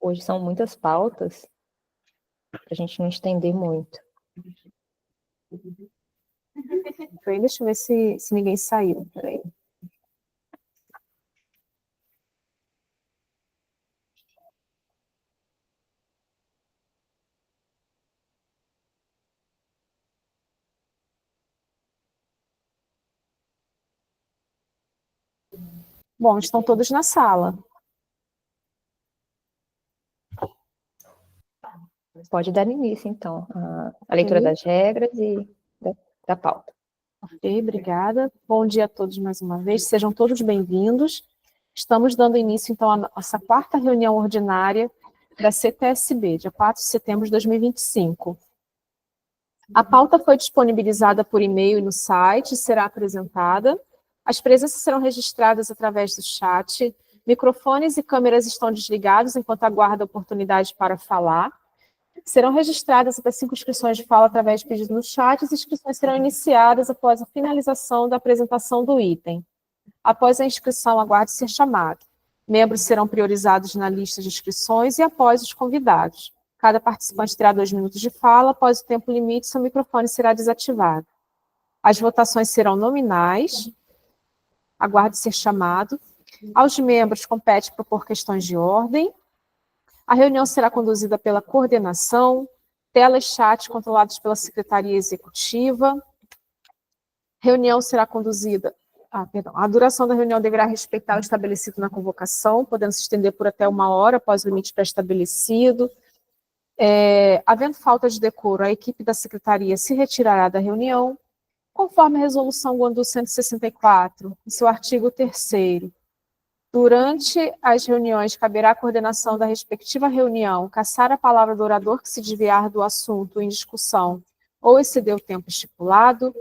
hoje são muitas pautas, para a gente não estender muito. Deixa eu ver se ninguém saiu. Peraí. Bom, estão todos na sala. Pode dar início, então, a leitura das regras e da pauta. Ok, obrigada. Bom dia a todos mais uma vez, sejam todos bem-vindos. Estamos dando início, então, à nossa quarta reunião ordinária da CTSB, dia 4 de setembro de 2025. A pauta foi disponibilizada por e-mail no site e será apresentada. As presenças serão registradas através do chat. Microfones e câmeras estão desligados enquanto aguarda a oportunidade para falar. Serão registradas até 5 inscrições de fala através de pedido no chat. As inscrições serão iniciadas após a finalização da apresentação do item. Após a inscrição, aguarde ser chamado. Membros serão priorizados na lista de inscrições e após os convidados. Cada participante terá 2 minutos de fala. Após o tempo limite, seu microfone será desativado. As votações serão nominais. Aguarde ser chamado. Aos membros compete propor questões de ordem. A reunião será conduzida pela coordenação, tela e chat controlados pela Secretaria Executiva. Reunião será conduzida... A duração da reunião deverá respeitar o estabelecido na convocação, podendo se estender por até 1 hora após o limite pré-estabelecido. Havendo falta de decoro, a equipe da Secretaria se retirará da reunião, conforme a Resolução GONDU 164, em seu artigo 3º. Durante as reuniões, caberá à coordenação da respectiva reunião cassar a palavra do orador que se desviar do assunto em discussão ou exceder o tempo estipulado.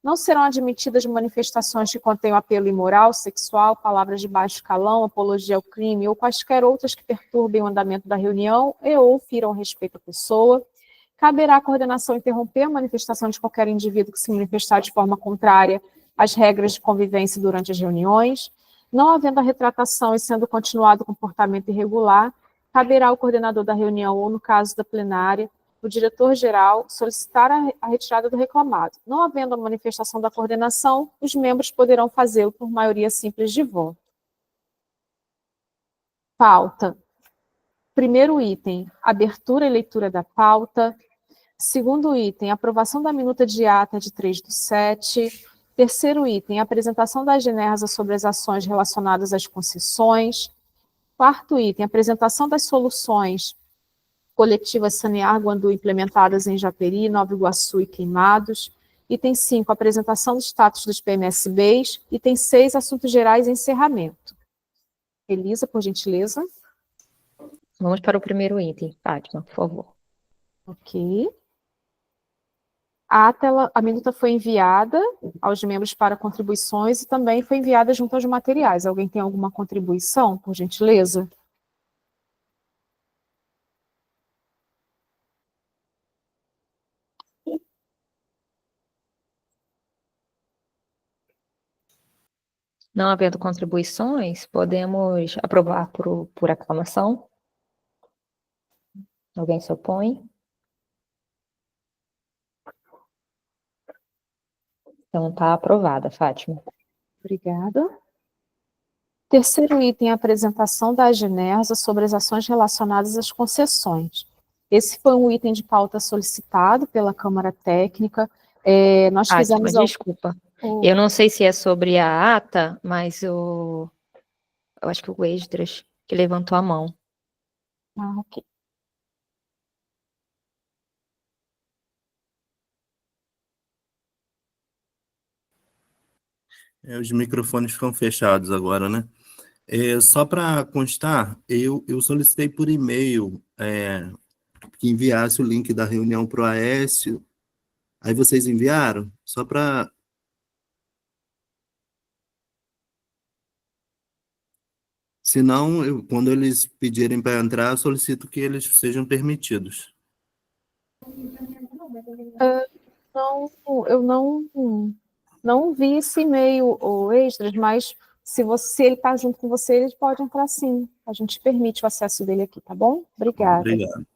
Não serão admitidas manifestações que contenham apelo imoral, sexual, palavras de baixo calão, apologia ao crime ou quaisquer outras que perturbem o andamento da reunião e ou firam o respeito à pessoa. Caberá à coordenação interromper a manifestação de qualquer indivíduo que se manifestar de forma contrária às regras de convivência durante as reuniões. Não havendo a retratação e sendo continuado o comportamento irregular, caberá ao coordenador da reunião ou, no caso da plenária, o diretor-geral solicitar a retirada do reclamado. Não havendo a manifestação da coordenação, os membros poderão fazê-lo por maioria simples de voto. Pauta. Primeiro item, abertura e leitura da pauta. Segundo item, aprovação da minuta de ata de 3/7. Terceiro item, apresentação das generas sobre as ações relacionadas às concessões. Quarto item, apresentação das soluções coletivas Sanear Guandu implementadas em Japeri, Nova Iguaçu e Queimados. Item 5, apresentação do status dos PMSBs. Item 6, assuntos gerais e encerramento. Elisa, por gentileza. Vamos para o primeiro item, Fátima, por favor. Ok. A minuta foi enviada aos membros para contribuições e também foi enviada junto aos materiais. Alguém tem alguma contribuição, por gentileza? Não havendo contribuições, podemos aprovar por aclamação. Alguém se opõe? Então, está aprovada, Fátima. Obrigada. Terceiro item, apresentação da Agenersa sobre as ações relacionadas às concessões. Esse foi um item de pauta solicitado pela Câmara Técnica. Nós fizemos... Desculpa. Eu não sei se é sobre a ata, mas eu acho que o Esdras que levantou a mão. Ok. Os microfones ficam fechados agora, né? Só para constar, eu solicitei por e-mail que enviasse o link da reunião para o Aécio. Aí vocês enviaram? Só para... Se não, quando eles pedirem para entrar, eu solicito que eles sejam permitidos. Eu não vi esse e-mail, Esdras, mas Se ele está junto com você, ele pode entrar sim. A gente permite o acesso dele aqui, tá bom? Obrigada. Obrigado.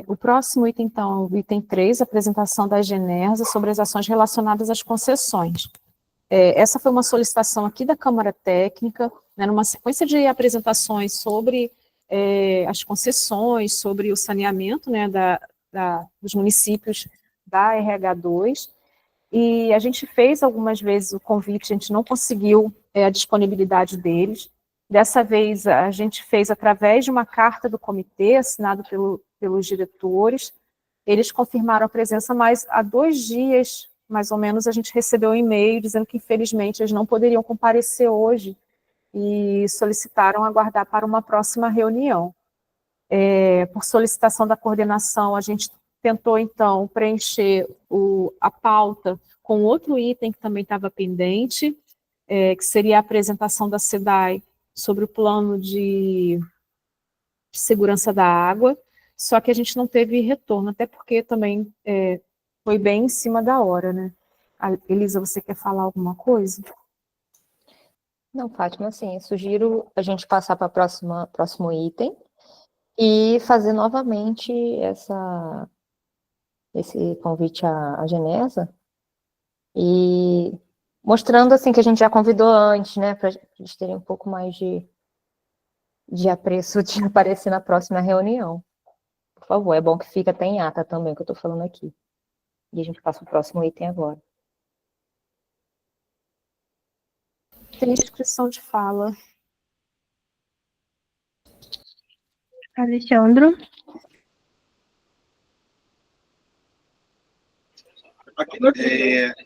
O próximo item, então, é o item 3, apresentação da Genersa sobre as ações relacionadas às concessões. Essa foi uma solicitação aqui da Câmara Técnica, né, numa sequência de apresentações sobre as concessões, sobre o saneamento, né, dos municípios da RH2, e a gente fez algumas vezes o convite, a gente não conseguiu a disponibilidade deles. Dessa vez a gente fez através de uma carta do comitê, assinado pelos diretores. Eles confirmaram a presença, mas há 2 dias, mais ou menos, a gente recebeu um e-mail dizendo que, infelizmente, eles não poderiam comparecer hoje e solicitaram aguardar para uma próxima reunião. Por solicitação da coordenação, a gente tentou, então, preencher a pauta com outro item que também estava pendente, que seria a apresentação da SEDAI sobre o plano de segurança da água, só que a gente não teve retorno, até porque também foi bem em cima da hora, né? Elisa, você quer falar alguma coisa? Não, Fátima, assim, eu sugiro a gente passar para o próximo item e fazer novamente esse convite à Genesa, e mostrando, assim, que a gente já convidou antes, né, para eles terem um pouco mais de apreço de aparecer na próxima reunião. Por favor, é bom que fica até em ata também, o que eu estou falando aqui. E a gente passa o próximo item agora. Tem inscrição de fala. Alexandro.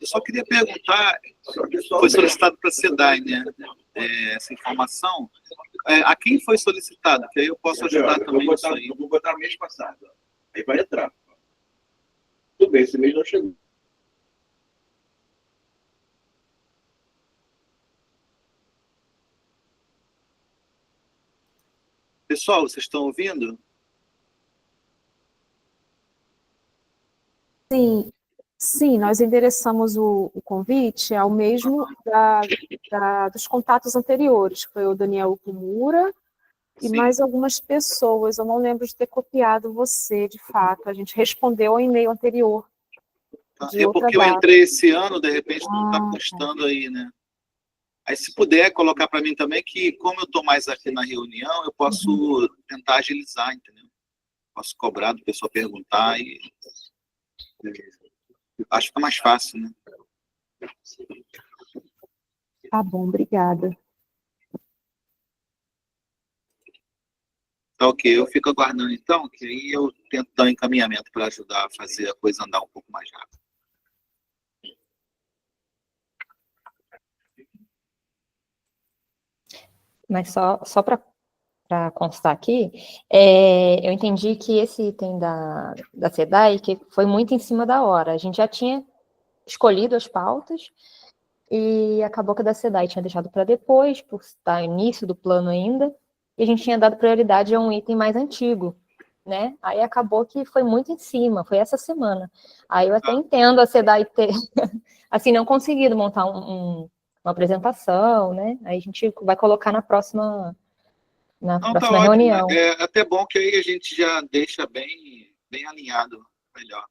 Eu só queria perguntar, foi solicitado para a SEDAI, né, essa informação, a quem foi solicitado? Que aí eu posso ajudar também nisso aí. Eu vou botar mês passado, aí vai entrar. Tudo bem, esse mês não chegou. Pessoal, vocês estão ouvindo? Sim, nós endereçamos o convite ao mesmo dos contatos anteriores, que foi o Daniel Kumura e Sim. mais algumas pessoas. Eu não lembro de ter copiado você, de fato. A gente respondeu ao e-mail anterior. É porque eu entrei esse ano, de repente não está postando aí, né? Aí, se puder, colocar para mim também que, como eu estou mais aqui na reunião, eu posso tentar agilizar, entendeu? Posso cobrar do pessoal perguntar e... Acho que é mais fácil, né? Tá bom, obrigada. Tá ok, eu fico aguardando então, que aí eu tento dar um encaminhamento para ajudar a fazer a coisa andar um pouco mais rápido. Mas só para constar aqui, eu entendi que esse item da SEDAI que foi muito em cima da hora. A gente já tinha escolhido as pautas e acabou que a da SEDAI tinha deixado para depois, por estar no início do plano ainda, e a gente tinha dado prioridade a um item mais antigo, né? Aí acabou que foi muito em cima, foi essa semana. Aí eu até entendo a SEDAI ter, assim, não conseguido montar uma apresentação, né? Aí a gente vai colocar na próxima Ótimo, reunião. É até bom que aí a gente já deixa bem alinhado, melhor.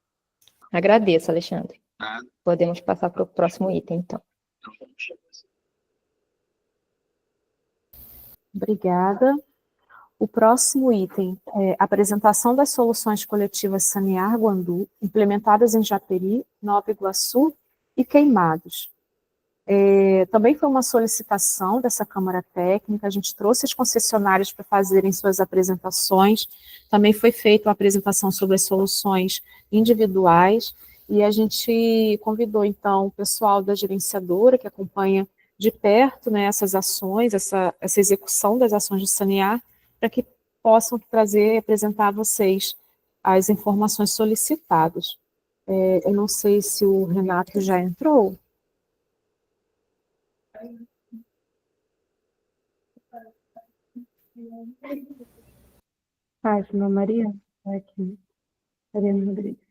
Agradeço, Alexandre. Nada. Podemos passar para o próximo item, então. Obrigada. O próximo item é apresentação das soluções coletivas Sanear Guandu, implementadas em Japeri, Nova Iguaçu e Queimados. Também foi uma solicitação dessa Câmara Técnica, a gente trouxe as concessionárias para fazerem suas apresentações, também foi feita uma apresentação sobre as soluções individuais, e a gente convidou, então, o pessoal da gerenciadora, que acompanha de perto, né, essas ações, essa execução das ações de sanear, para que possam trazer e apresentar a vocês as informações solicitadas. Eu não sei se o Renato já entrou. Fátima Maria, aqui, Ariana Rodrigues.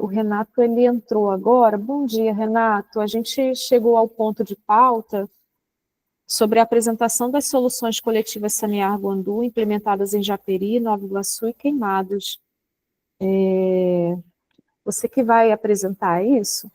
O Renato, ele entrou agora. Bom dia, Renato. A gente chegou ao ponto de pauta sobre a apresentação das soluções coletivas Sanear-Guandu implementadas em Japeri, Nova Iguaçu e Queimados. Você que vai apresentar isso?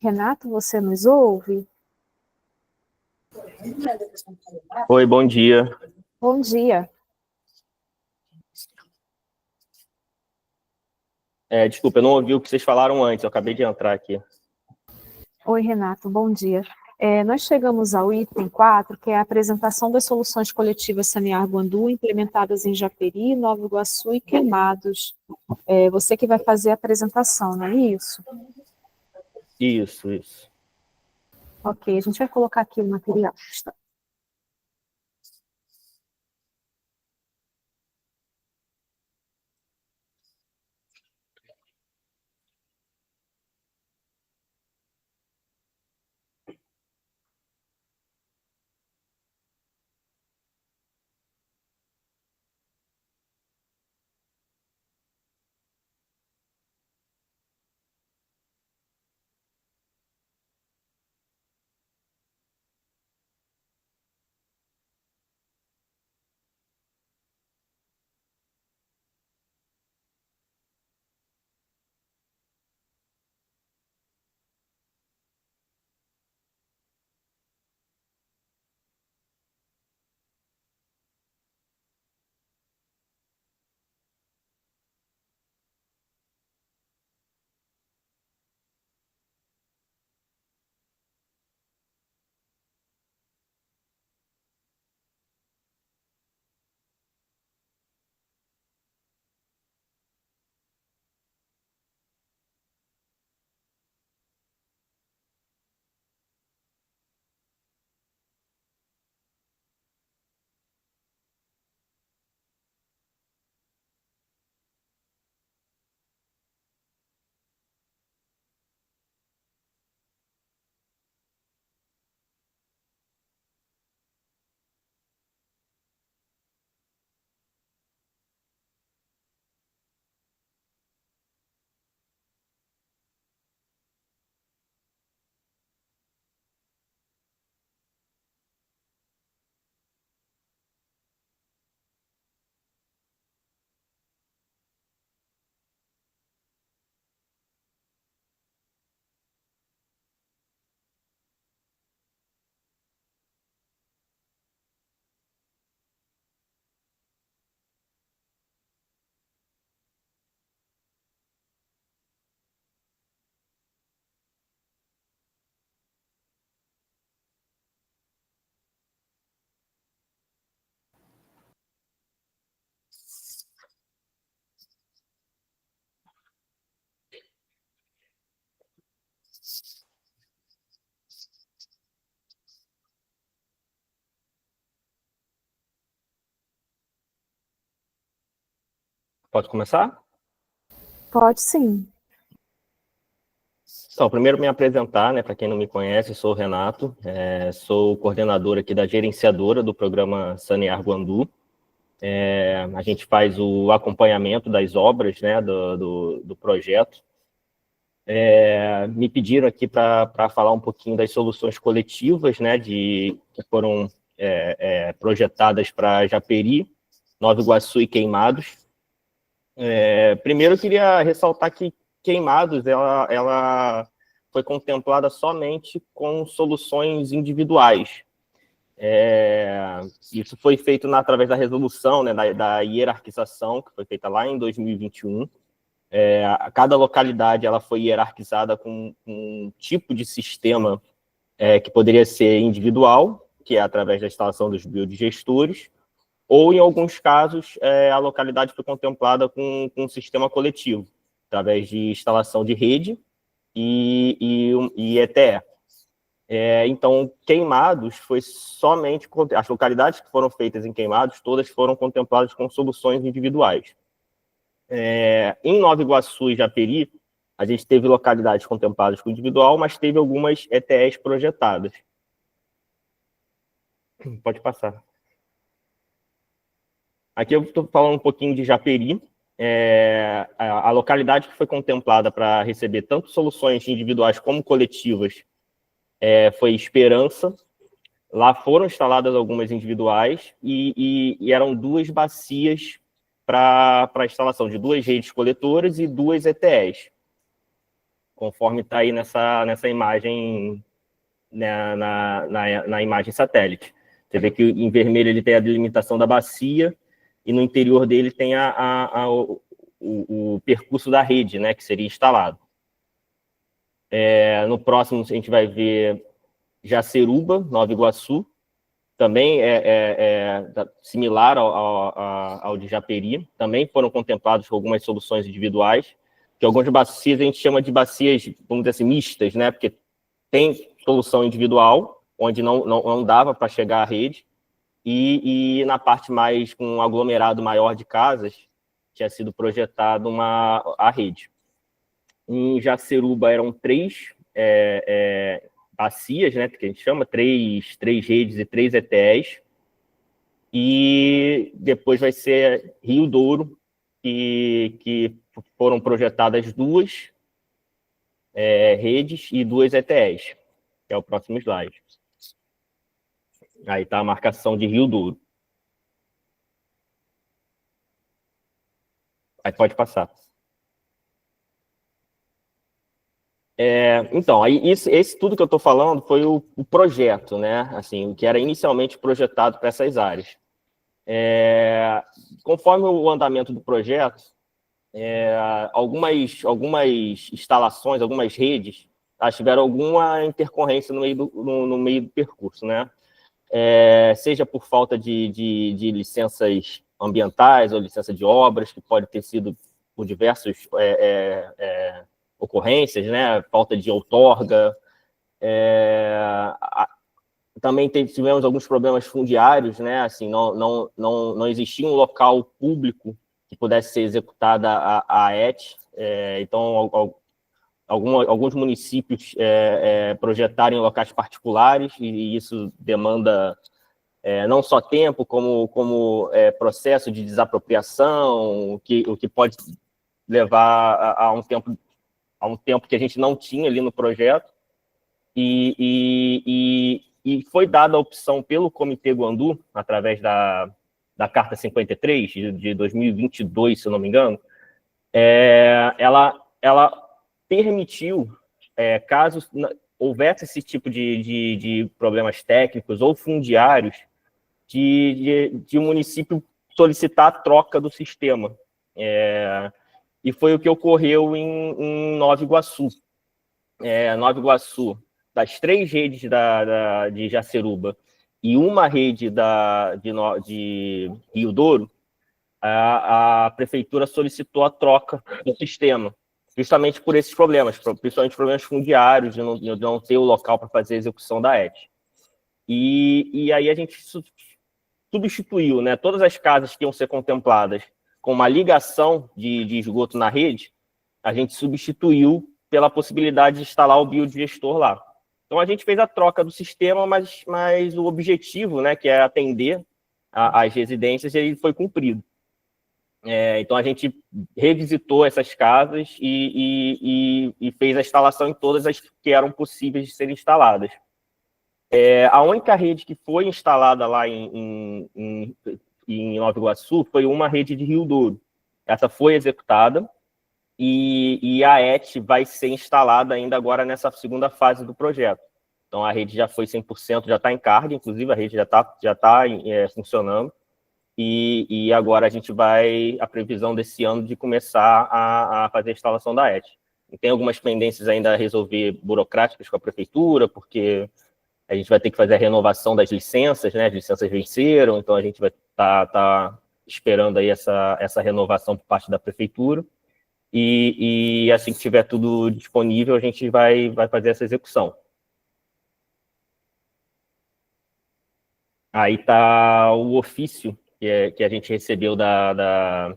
Renato, você nos ouve? Oi, bom dia. Bom dia. Desculpa, eu não ouvi o que vocês falaram antes, eu acabei de entrar aqui. Oi, Renato, bom dia. Nós chegamos ao item 4, que é a apresentação das soluções coletivas Sanear-Guandu implementadas em Japeri, Nova Iguaçu e Queimados. Você que vai fazer a apresentação, não é isso? Isso. Ok, a gente vai colocar aqui o material. Está. Pode começar? Pode sim. Então, primeiro me apresentar, né, para quem não me conhece, eu sou o Renato, sou coordenador aqui da gerenciadora do programa Sanear-Guandu. A gente faz o acompanhamento das obras, né, do projeto. Me pediram aqui para falar um pouquinho das soluções coletivas, né, que foram projetadas para Japeri, Nova Iguaçu e Queimados. Primeiro, eu queria ressaltar que Queimados ela foi contemplada somente com soluções individuais. Isso foi feito através da resolução, né, da hierarquização, que foi feita lá em 2021. Cada localidade ela foi hierarquizada com um tipo de sistema que poderia ser individual, que é através da instalação dos biodigestores, ou, em alguns casos, a localidade foi contemplada com um sistema coletivo, através de instalação de rede e ETE. Então, Queimados foi somente... As localidades que foram feitas em Queimados, todas foram contempladas com soluções individuais. Em Nova Iguaçu e Japeri, a gente teve localidades contempladas com individual, mas teve algumas ETEs projetadas. Pode passar. Aqui eu estou falando um pouquinho de Japeri. A localidade que foi contemplada para receber tanto soluções individuais como coletivas foi Esperança. Lá foram instaladas algumas individuais e eram 2 bacias para a instalação de 2 redes coletoras e 2 ETEs, conforme está aí nessa imagem, né, na imagem satélite. Você vê que em vermelho ele tem a delimitação da bacia e no interior dele tem o percurso da rede, né, que seria instalado. No próximo a gente vai ver Jaceruba, Nova Iguaçu, também similar ao de Japeri, também foram contemplados com algumas soluções individuais, que algumas bacias a gente chama de bacias, vamos dizer assim, mistas, né, porque tem solução individual, onde não dava para chegar à rede, e na parte mais, com um aglomerado maior de casas, tinha sido projetado a rede. Em Jaceruba eram 3 bacias, né, que a gente chama, 3 redes e 3 ETEs, e depois vai ser Rio Douro, que foram projetadas 2 redes e 2 ETEs, que é o próximo slide. Aí está a marcação de Rio Douro. Aí pode passar. Então, aí esse tudo que eu estou falando foi o projeto, né? Assim, o que era inicialmente projetado para essas áreas. Conforme o andamento do projeto, algumas instalações, algumas redes, elas tiveram alguma intercorrência no meio do percurso, né? Seja por falta de licenças ambientais ou licença de obras, que pode ter sido por diversos ocorrências, né? Falta de outorga. Também tivemos alguns problemas fundiários, né? Assim, não existia um local público que pudesse ser executada a ET. Então, alguns municípios projetarem locais particulares, e isso demanda não só tempo, como processo de desapropriação, o que pode levar a um tempo que a gente não tinha ali no projeto. E foi dada a opção pelo Comitê Guandu, através da Carta 53, de 2022, se eu não me engano, ela permitiu, caso houvesse esse tipo de problemas técnicos ou fundiários, de um município solicitar a troca do sistema. E foi o que ocorreu em Nova Iguaçu. Nova Iguaçu, das 3 redes de Jaceruba e uma rede de Rio Douro, a prefeitura solicitou a troca do sistema, justamente por esses problemas, principalmente problemas fundiários, de não ter o local para fazer a execução da ET. E aí a gente substituiu, né, todas as casas que iam ser contempladas com uma ligação de esgoto na rede, a gente substituiu pela possibilidade de instalar o biodigestor lá. Então, a gente fez a troca do sistema, mas o objetivo, né, que é atender as residências, ele foi cumprido. Então, a gente revisitou essas casas e fez a instalação em todas as que eram possíveis de serem instaladas. A única rede que foi instalada lá em Nova Iguaçu foi uma rede de Rio Douro. Essa foi executada, e a ET vai ser instalada ainda agora nessa segunda fase do projeto. Então, a rede já foi 100%, já está em carga, inclusive, a rede já tá funcionando. E agora a gente a previsão desse ano de começar a fazer a instalação da ET. E tem algumas pendências ainda a resolver burocráticas com a prefeitura, porque a gente vai ter que fazer a renovação das licenças, né? As licenças venceram, então a gente vai tá esperando aí essa renovação por parte da prefeitura. E assim que tiver tudo disponível, a gente vai fazer essa execução. Aí está o ofício que a gente recebeu da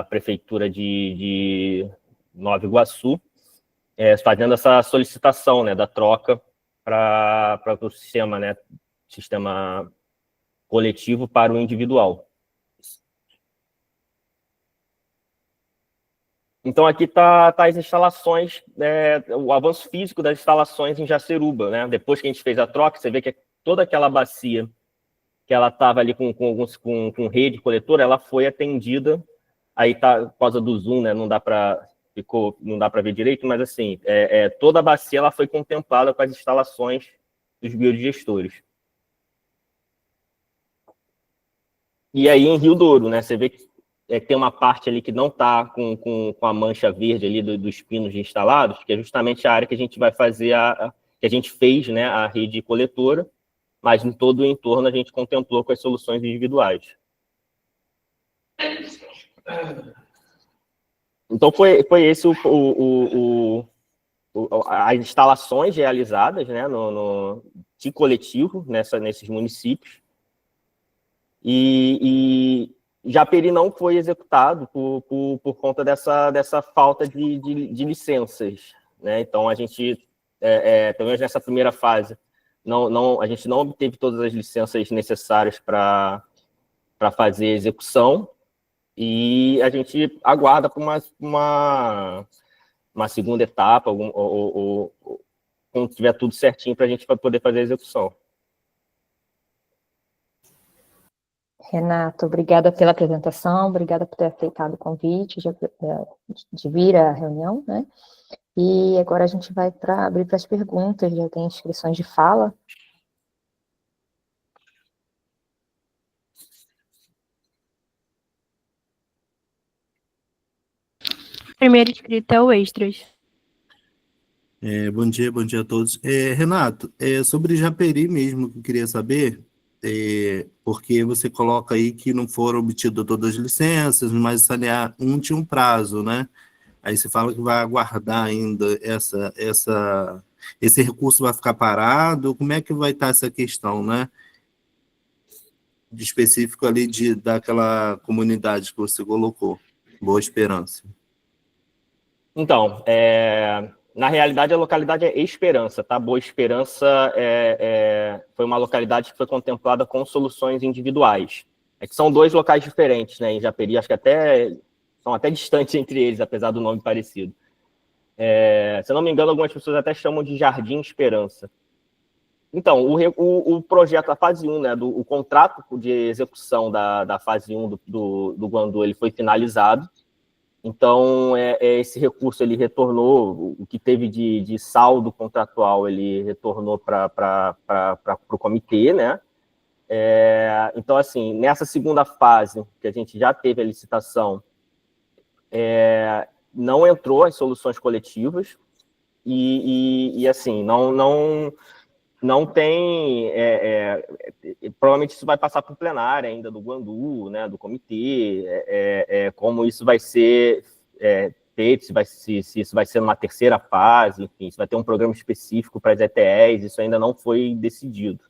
prefeitura de Nova Iguaçu, fazendo essa solicitação, né, da troca para o sistema, né, sistema coletivo para o individual. Então, aqui está as instalações, o avanço físico das instalações em Jaceruba, né? Depois que a gente fez a troca, você vê que toda aquela bacia que ela estava ali com rede coletora, ela foi atendida. Aí tá por causa do zoom, né? Não dá para ver direito, mas assim, toda a bacia ela foi contemplada com as instalações dos biodigestores. E aí em Rio Douro, né? Você vê que tem uma parte ali que não está com a mancha verde ali dos pinos instalados, que é justamente a área que a gente vai fazer que a gente fez, né? A rede coletora, mas em todo o entorno a gente contemplou com as soluções individuais. Então, foi esse as instalações realizadas, né, de coletivo nesses municípios. E Japeri não foi executado por conta dessa falta de licenças, né? Então, a gente, pelo menos nessa primeira fase, a gente não obteve todas as licenças necessárias para fazer a execução, e a gente aguarda por uma segunda etapa, ou quando tiver tudo certinho, para a gente poder fazer a execução. Renato, obrigada pela apresentação, obrigada por ter aceitado o convite de vir à reunião, né? E agora a gente vai abrir para as perguntas, já tem inscrições de fala. Primeiro inscrito é o Extras. Bom dia a todos. Renato, sobre Japeri mesmo que eu queria saber, porque você coloca aí que não foram obtidas todas as licenças, mas sanear tinha um prazo, né? Aí você fala que vai aguardar ainda esse recurso vai ficar parado, como é que vai estar essa questão, né? De específico ali daquela comunidade que você colocou, Boa Esperança. Então, na realidade, a localidade é Esperança, tá? Boa Esperança foi uma localidade que foi contemplada com soluções individuais. Que são dois locais diferentes, né? Em Japeri, acho que são até distantes entre eles, apesar do nome parecido. Se eu não me engano, algumas pessoas até chamam de Jardim Esperança. Então, o projeto, a fase 1, né, o contrato de execução da fase 1 do Guandu, ele foi finalizado. Então, esse recurso ele retornou, o que teve de saldo contratual, ele retornou para o comitê, né? Então, assim, nessa segunda fase, que a gente já teve a licitação, não entrou as soluções coletivas e assim, não tem... provavelmente isso vai passar para o plenário ainda do Guandu, né, do comitê, como isso vai ser feito, se isso vai ser numa terceira fase, enfim, se vai ter um programa específico para as ETEs, isso ainda não foi decidido.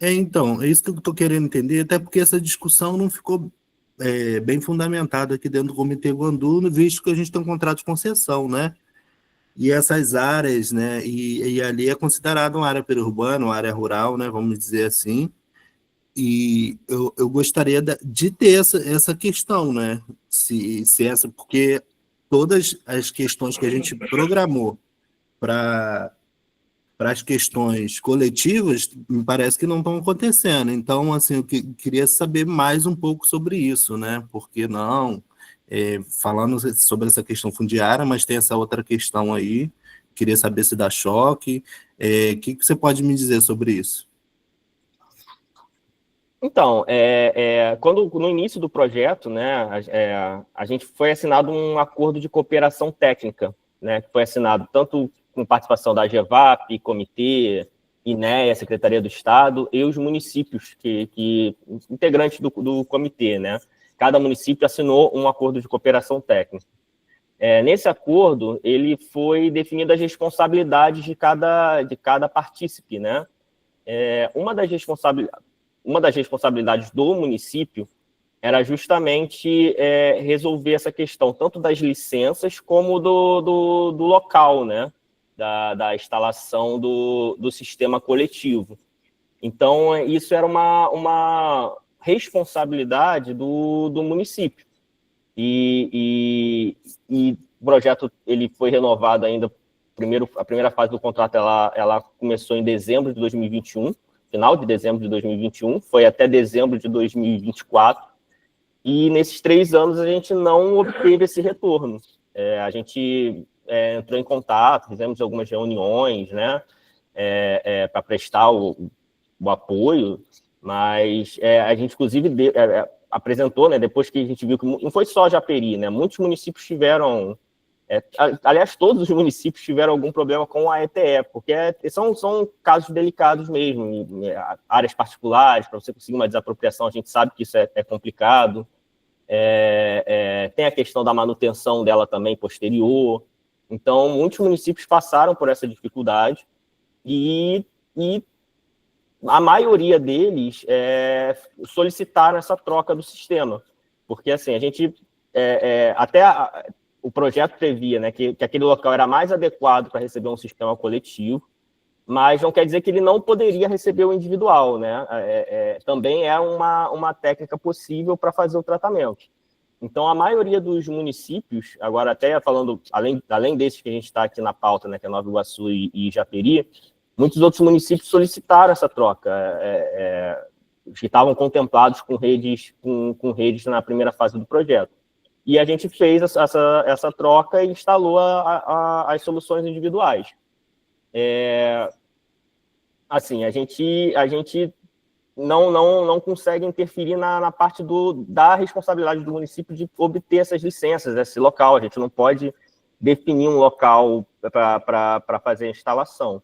Então, é isso que eu estou querendo entender, até porque essa discussão não ficou bem fundamentada aqui dentro do Comitê Guandu, visto que a gente tem um contrato de concessão, né? E essas áreas, né? E ali é considerada uma área periurbana, uma área rural, né? Vamos dizer assim. E eu gostaria de ter essa questão, né? Porque todas as questões que a gente programou para as questões coletivas, me parece que não estão acontecendo. Então, assim, eu queria saber mais um pouco sobre isso, né? Porque falando sobre essa questão fundiária, mas tem essa outra questão aí, queria saber se dá choque. O que você pode me dizer sobre isso? Então, quando no início do projeto, né, a gente foi assinado um acordo de cooperação técnica, né, que foi assinado tanto com participação da GEVAP, Comitê, INEA, Secretaria do Estado, e os municípios, integrantes do comitê, né? Cada município assinou um acordo de cooperação técnica. Nesse acordo, ele foi definido as responsabilidades de cada partícipe, né? Uma das responsabilidades do município era justamente resolver essa questão, tanto das licenças como do local, né? Da instalação do sistema coletivo. Então, isso era uma responsabilidade do município. E o projeto ele foi renovado ainda, a primeira fase do contrato ela começou em dezembro de 2021, final de dezembro de 2021, foi até dezembro de 2024, e nesses 3 anos a gente não obteve esse retorno. A gente entrou em contato, fizemos algumas reuniões, né, para prestar o apoio, mas a gente, inclusive, apresentou, né, depois que a gente viu que não foi só Japeri, né, muitos municípios tiveram, aliás, todos os municípios tiveram algum problema com a ETE, porque são casos delicados mesmo, áreas particulares, para você conseguir uma desapropriação, a gente sabe que isso é complicado. Tem a questão da manutenção dela também posterior. Então, muitos municípios passaram por essa dificuldade e a maioria deles solicitaram essa troca do sistema, porque assim, a gente o projeto previa, né, que aquele local era mais adequado para receber um sistema coletivo, mas não quer dizer que ele não poderia receber o individual, né? Também é uma técnica possível para fazer o tratamento. Então, a maioria dos municípios, agora até falando, além desses que a gente está aqui na pauta, né, que é Nova Iguaçu e Japeri, muitos outros municípios solicitaram essa troca, que estavam contemplados com redes na primeira fase do projeto. E a gente fez essa troca e instalou as soluções individuais. Assim, a gente não consegue interferir na parte da responsabilidade do município de obter essas licenças, esse local. A gente não pode definir um local para fazer a instalação.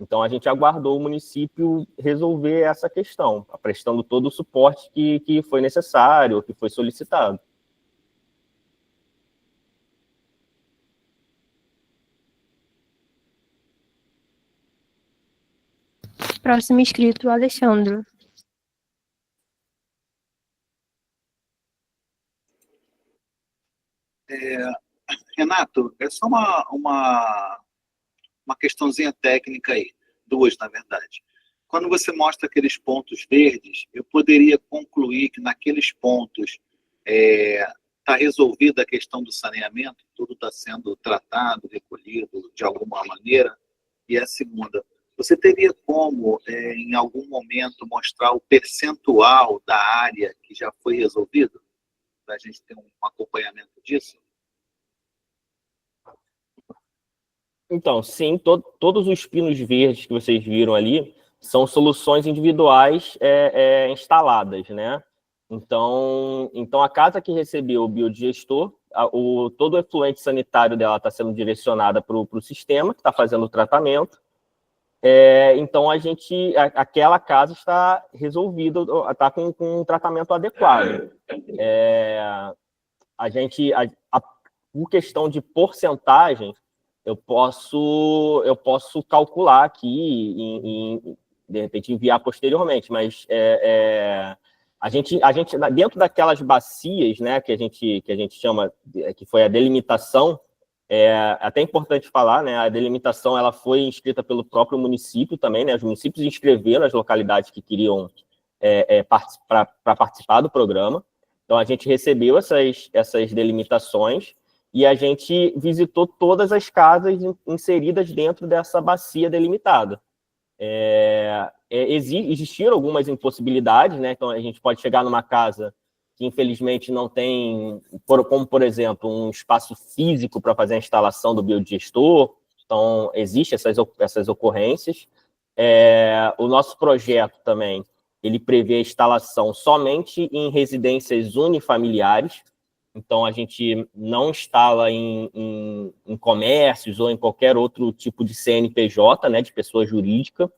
Então, a gente aguardou o município resolver essa questão, prestando todo o suporte que foi necessário, que foi solicitado. Próximo inscrito, Alexandre. Renato, é só uma questãozinha técnica aí, 2, na verdade. Quando você mostra aqueles pontos verdes, eu poderia concluir que naqueles pontos está resolvida a questão do saneamento, tudo está sendo tratado, recolhido de alguma maneira. E a segunda, você teria como, em algum momento, mostrar o percentual da área que já foi resolvido? Para a gente ter um acompanhamento disso? Então, sim, todos os pinos verdes que vocês viram ali são soluções individuais instaladas, né? Então, a casa que recebeu o biodigestor, todo o efluente sanitário dela está sendo direcionada para o sistema, que está fazendo o tratamento. Então, aquela casa está resolvida, está com um tratamento adequado. Por questão de porcentagem, eu posso calcular aqui de repente enviar posteriormente, mas a gente dentro daquelas bacias, né, que a gente chama, que foi a delimitação, até importante falar, né, a delimitação ela foi inscrita pelo próprio município também, né, os municípios inscreveram as localidades que queriam para participar do programa. Então a gente recebeu essas delimitações e a gente visitou todas as casas inseridas dentro dessa bacia delimitada. Existiram algumas impossibilidades, né? Então, a gente pode chegar numa casa que, infelizmente, não tem, como, por exemplo, um espaço físico para fazer a instalação do biodigestor, Então, existem essas ocorrências. O nosso projeto também, ele prevê a instalação somente em residências unifamiliares. Então, a gente não instala em comércios ou em qualquer outro tipo de CNPJ, né, de pessoa jurídica,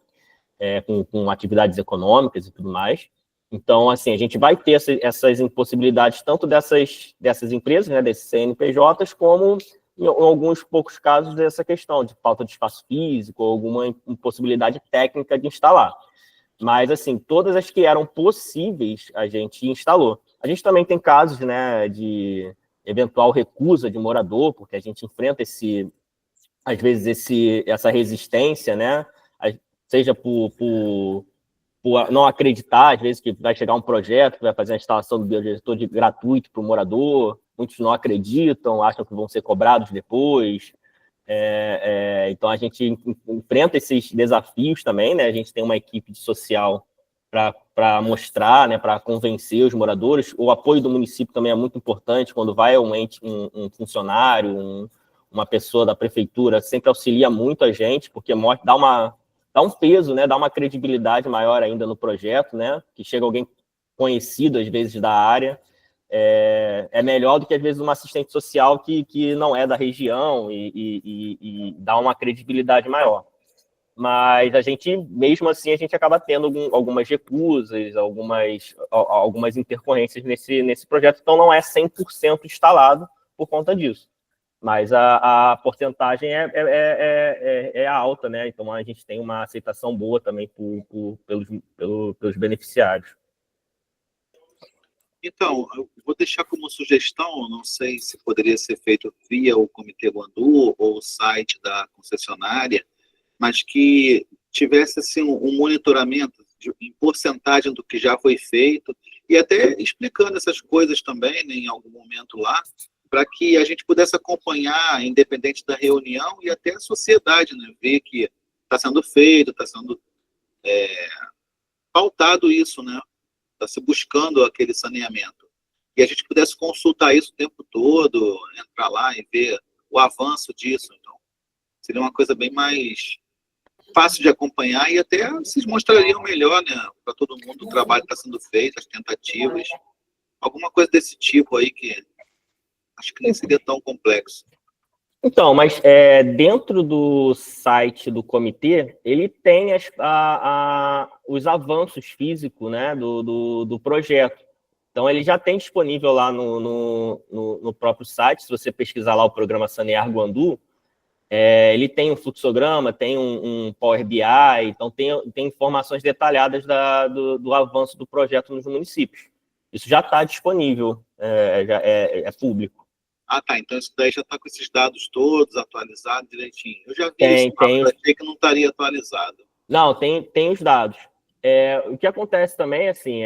com atividades econômicas e tudo mais. Então, assim, a gente vai ter essas impossibilidades tanto dessas empresas, né, desses CNPJs, como, em alguns poucos casos, dessa questão de falta de espaço físico ou alguma impossibilidade técnica de instalar. Mas, assim, todas as que eram possíveis, a gente instalou. A gente também tem casos, né, de eventual recusa de morador, porque a gente enfrenta às vezes, essa resistência, né, seja por não acreditar, às vezes, que vai chegar um projeto que vai fazer a instalação do biodigestor gratuito para o morador, muitos não acreditam, acham que vão ser cobrados depois. Então, a gente enfrenta esses desafios também, né? A gente tem uma equipe de social para mostrar, né, para convencer os moradores. O apoio do município também é muito importante, quando vai um funcionário, uma pessoa da prefeitura, sempre auxilia muito a gente, porque dá um peso, né, dá uma credibilidade maior ainda no projeto, né, que chega alguém conhecido, às vezes, da área, é melhor do que, às vezes, uma assistente social que não é da região e dá uma credibilidade maior. Mas a gente, mesmo assim, a gente acaba tendo algumas recusas, algumas intercorrências nesse projeto, então não é 100% instalado por conta disso. Mas a porcentagem é alta, né? Então a gente tem uma aceitação boa também pelos beneficiários. Então, eu vou deixar como sugestão, não sei se poderia ser feito via o Comitê Guandu ou o site da concessionária, mas que tivesse assim, um monitoramento em porcentagem do que já foi feito, e até explicando essas coisas também, né, em algum momento lá, para que a gente pudesse acompanhar, independente da reunião, e até a sociedade, né, ver que está sendo feito, está sendo pautado isso, né, está se buscando aquele saneamento. E a gente pudesse consultar isso o tempo todo, entrar lá e ver o avanço disso. Então, seria uma coisa bem mais fácil de acompanhar e até vocês mostrariam melhor, né, para todo mundo o trabalho que está sendo feito, as tentativas, alguma coisa desse tipo aí que acho que nem seria tão complexo. Então, mas dentro do site do comitê, ele tem os avanços físicos, né, do projeto. Então, ele já tem disponível lá no próprio site, se você pesquisar lá o programa Sanear Guandu, ele tem um fluxograma, tem um Power BI, então tem informações detalhadas do avanço do projeto nos municípios. Isso já está disponível, é público. Ah, tá. Então isso daí já está com esses dados todos atualizados direitinho. Eu já vi isso, mas achei que não estaria atualizado. Não, tem os dados. O que acontece também, assim,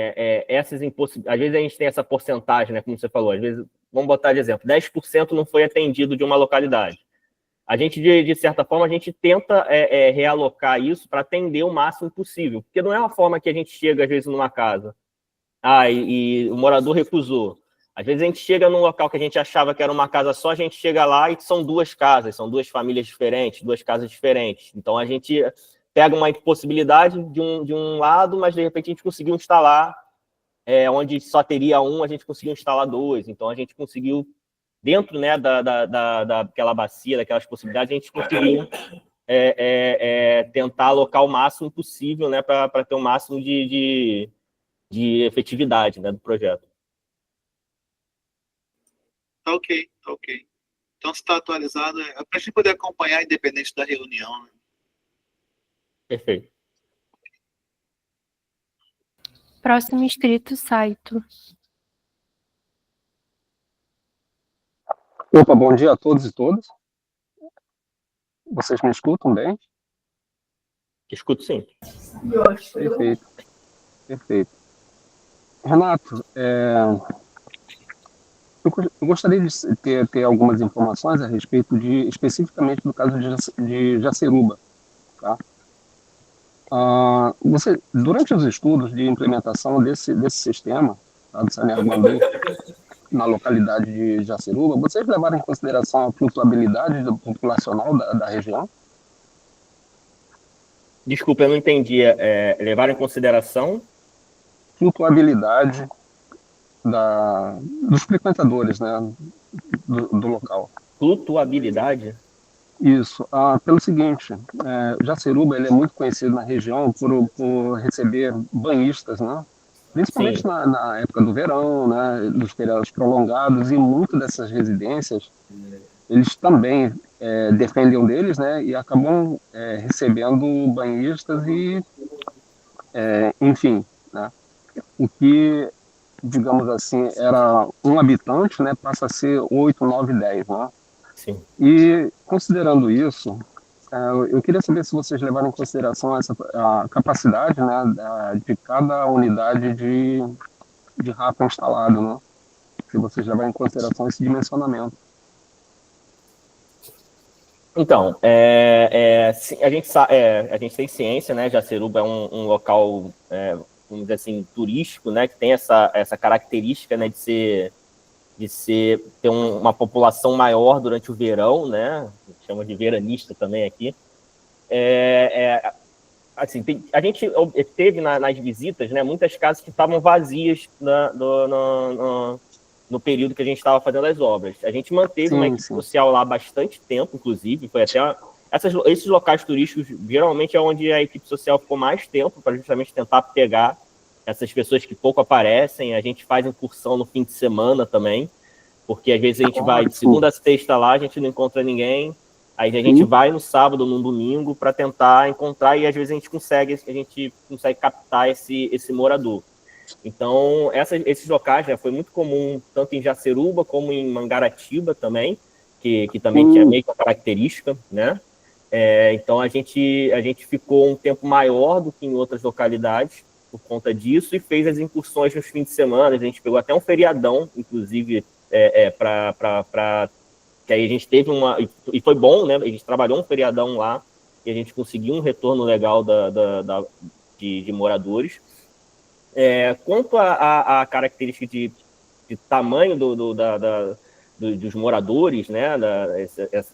essas impossibilidades. Às vezes a gente tem essa porcentagem, né, como você falou, às vezes, vamos botar de exemplo, 10% não foi atendido de uma localidade. A gente, de certa forma, a gente tenta realocar isso para atender o máximo possível, porque não é uma forma que a gente chega, às vezes, numa casa, e o morador recusou. Às vezes a gente chega num local que a gente achava que era uma casa só, a gente chega lá e são duas casas, são duas famílias diferentes, duas casas diferentes. Então a gente pega uma impossibilidade de um lado, mas de repente a gente conseguiu instalar, onde só teria um, a gente conseguiu instalar dois. Então a gente conseguiu, dentro, né, daquela bacia, daquelas possibilidades, a gente conseguiu tentar alocar o máximo possível, né, para ter o máximo de efetividade, né, do projeto. Tá ok. Então, se está atualizado, para a gente poder acompanhar independente da reunião. Né? Perfeito. Próximo inscrito, Saito. Opa, bom dia a todos e todas. Vocês me escutam bem? Escuto sim. Perfeito. Renato, eu gostaria de ter algumas informações a respeito especificamente do caso de Jaceruba. Tá? Durante os estudos de implementação desse sistema, tá, do Saneamento Guandu, na localidade de Jaceruba, vocês levaram em consideração a flutuabilidade populacional da região? Desculpa, eu não entendi. Levaram em consideração? Flutuabilidade dos frequentadores, né, do local. Flutuabilidade? Isso. Pelo seguinte, Jaceruba ele é muito conhecido na região por receber banhistas, né? Principalmente na época do verão, né, dos feriados prolongados, e muitas dessas residências, eles também defendem um deles, né, e acabam recebendo banhistas e, enfim, né, o que, digamos assim, era um habitante, né, passa a ser 8, 9, 10, né? Sim. E, considerando isso, eu queria saber se vocês levaram em consideração a capacidade, né, de cada unidade de RAPA instalado, né? Se vocês levaram em consideração esse dimensionamento. Então, a gente tem ciência, né? Jaceruba é um local, vamos dizer assim, turístico, né? Que tem essa característica, né? Ter uma população maior durante o verão, né? A gente chama de veranista também aqui. Assim, a gente teve nas visitas, né? Muitas casas que estavam vazias no período que a gente estava fazendo as obras. A gente manteve uma equipe social lá há bastante tempo, inclusive, foi até... Esses locais turísticos, geralmente, é onde a equipe social ficou mais tempo, para justamente tentar pegar essas pessoas que pouco aparecem. A gente faz incursão no fim de semana também, porque às vezes a gente vai de segunda a sexta lá, a gente não encontra ninguém, aí a gente vai no sábado, no domingo, para tentar encontrar, e às vezes a gente consegue captar esse morador. Então, esses locais, né, foi muito comum, tanto em Jaceruba como em Mangaratiba também, que também tinha a mesma característica, né? Então, a gente ficou um tempo maior do que em outras localidades por conta disso, e fez as incursões nos fins de semana. A gente pegou até um feriadão, inclusive, que aí a gente teve e foi bom, né? A gente trabalhou um feriadão lá, e a gente conseguiu um retorno legal de moradores. Quanto à característica de tamanho dos moradores, né,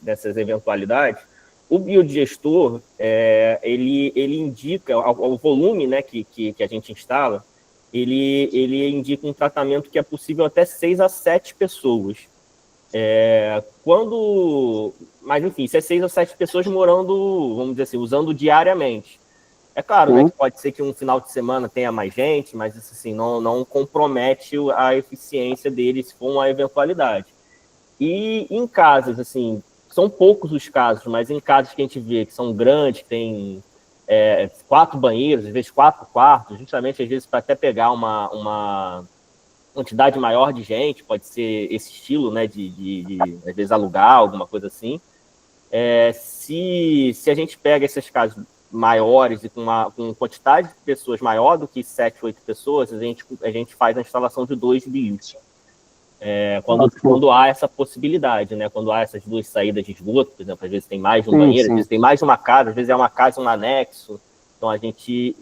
dessas eventualidades, o biodigestor, ele indica o volume, né, que a gente instala, ele indica um tratamento que é possível até 6 a 7 pessoas. Mas, enfim, isso é 6 a 7 pessoas morando, vamos dizer assim, usando diariamente. É claro, né, que pode ser que um final de semana tenha mais gente, mas isso assim, não compromete a eficiência dele se for uma eventualidade. E em casas, assim, são poucos os casos, mas em casas que a gente vê que são grandes, que tem 4 banheiros, às vezes 4 quartos, justamente às vezes para até pegar uma quantidade maior de gente, pode ser esse estilo, né, de às vezes alugar, alguma coisa assim. Se a gente pega esses casos maiores e com quantidade de pessoas maior do que 7, 8 pessoas, a gente faz a instalação de 2 bios. Quando há essa possibilidade, né? Quando há essas 2 saídas de esgoto, por exemplo, às vezes tem mais de um banheiro, às vezes tem mais de uma casa, às vezes é uma casa e um anexo. Então a gente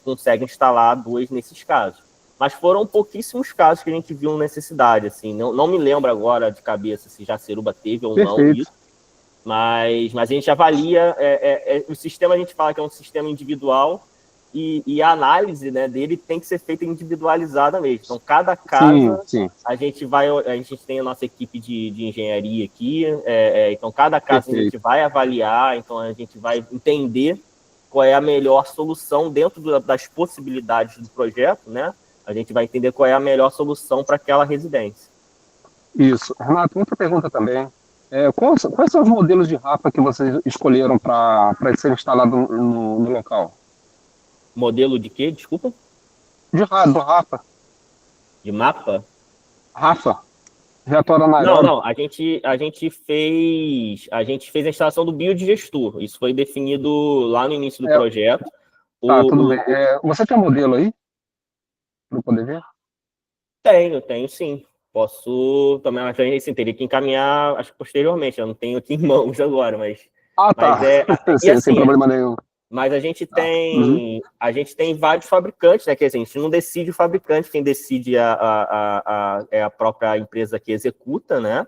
consegue instalar 2 nesses casos. Mas foram pouquíssimos casos que a gente viu necessidade, assim. Não me lembro agora de cabeça se Jaceruba teve ou não isso. Mas a gente avalia, o sistema a gente fala que é um sistema individual, e a análise, né, dele tem que ser feita individualizada mesmo. Então, cada casa, a gente tem a nossa equipe de engenharia aqui, então cada casa a gente vai avaliar, então a gente vai entender qual é a melhor solução dentro das possibilidades do projeto, né? A gente vai entender qual é a melhor solução para aquela residência. Isso. Renato, outra pergunta também. Quais são os modelos de RAPA que vocês escolheram para ser instalado no local? Modelo de quê? Desculpa? Do RAPA. De mapa? RAPA. Reator anaeróbico. Não. A gente fez a instalação do biodigestor. Isso foi definido lá no início do projeto. Tudo bem. Você tem um modelo aí? Para poder ver? Tenho sim. Posso também, mas assim, teria que encaminhar, acho que posteriormente, eu não tenho aqui em mãos agora, mas... Sem problema nenhum. Mas a gente Uhum. tem vários fabricantes, né? Que assim, a gente não decide o fabricante, quem decide é a própria empresa que executa, né?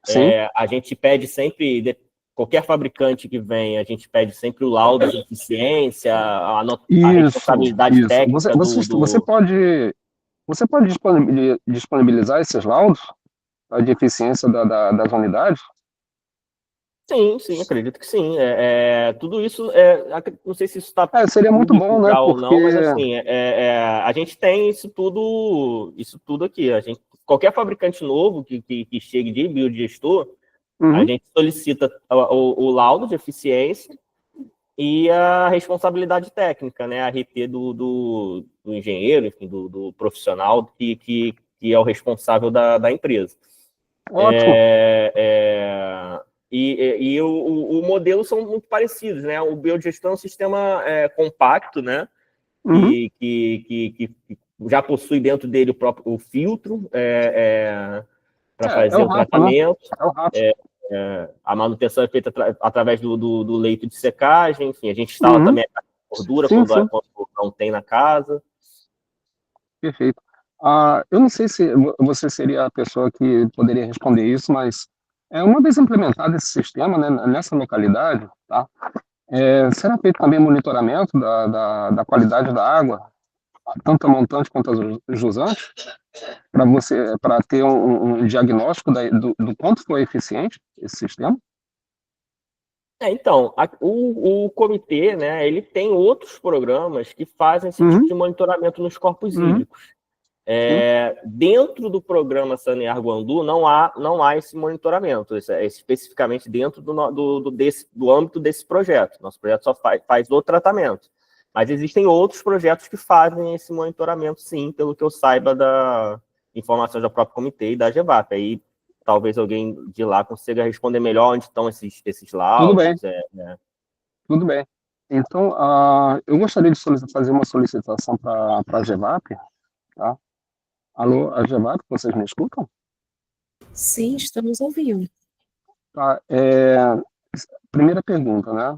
Sim. A gente pede sempre, qualquer fabricante que vem, a gente pede sempre o laudo de eficiência, a responsabilidade Isso. técnica Você pode disponibilizar esses laudos, tá, de eficiência das unidades? Sim, acredito que sim. Tudo isso, não sei se isso está Seria muito bom, público né? já ou Porque. não, mas assim, a gente tem isso tudo aqui. Qualquer fabricante novo que chegue de biodigestor, a Uhum. gente solicita o laudo de eficiência e a responsabilidade técnica, né? A RT do engenheiro, enfim, do profissional que é o responsável da empresa. Ótimo. O modelo são muito parecidos, né? O biodigestão é um sistema compacto, né? Uhum. Que já possui dentro dele o filtro para É fazer o o rato, né? tratamento. É o rato. A manutenção é feita através do leito de secagem, enfim, a gente instala Uhum. também a gordura Sim. quando não tem na casa. Perfeito. Eu não sei se você seria a pessoa que poderia responder isso, mas uma vez implementado esse sistema, né, nessa localidade, tá, será feito também monitoramento da qualidade da água, tanto a montante quanto a jusante, para ter um diagnóstico do quanto foi eficiente esse sistema? Então, o comitê, né, ele tem outros programas que fazem esse tipo Uhum. de monitoramento nos corpos Uhum. hídricos. Sim. Dentro do programa Sanear Guandu não há esse monitoramento, especificamente dentro do âmbito desse projeto. Nosso projeto só faz o tratamento. Mas existem outros projetos que fazem esse monitoramento, sim, pelo que eu saiba da informação do próprio comitê e da GEVAP. Aí talvez alguém de lá consiga responder melhor onde estão esses Tudo bem. laudos. Tudo bem. Então, eu gostaria de fazer uma solicitação para a GEVAP, tá? Alô, a GEVAP, vocês me escutam? Sim, estamos ouvindo. Tá, primeira pergunta, né?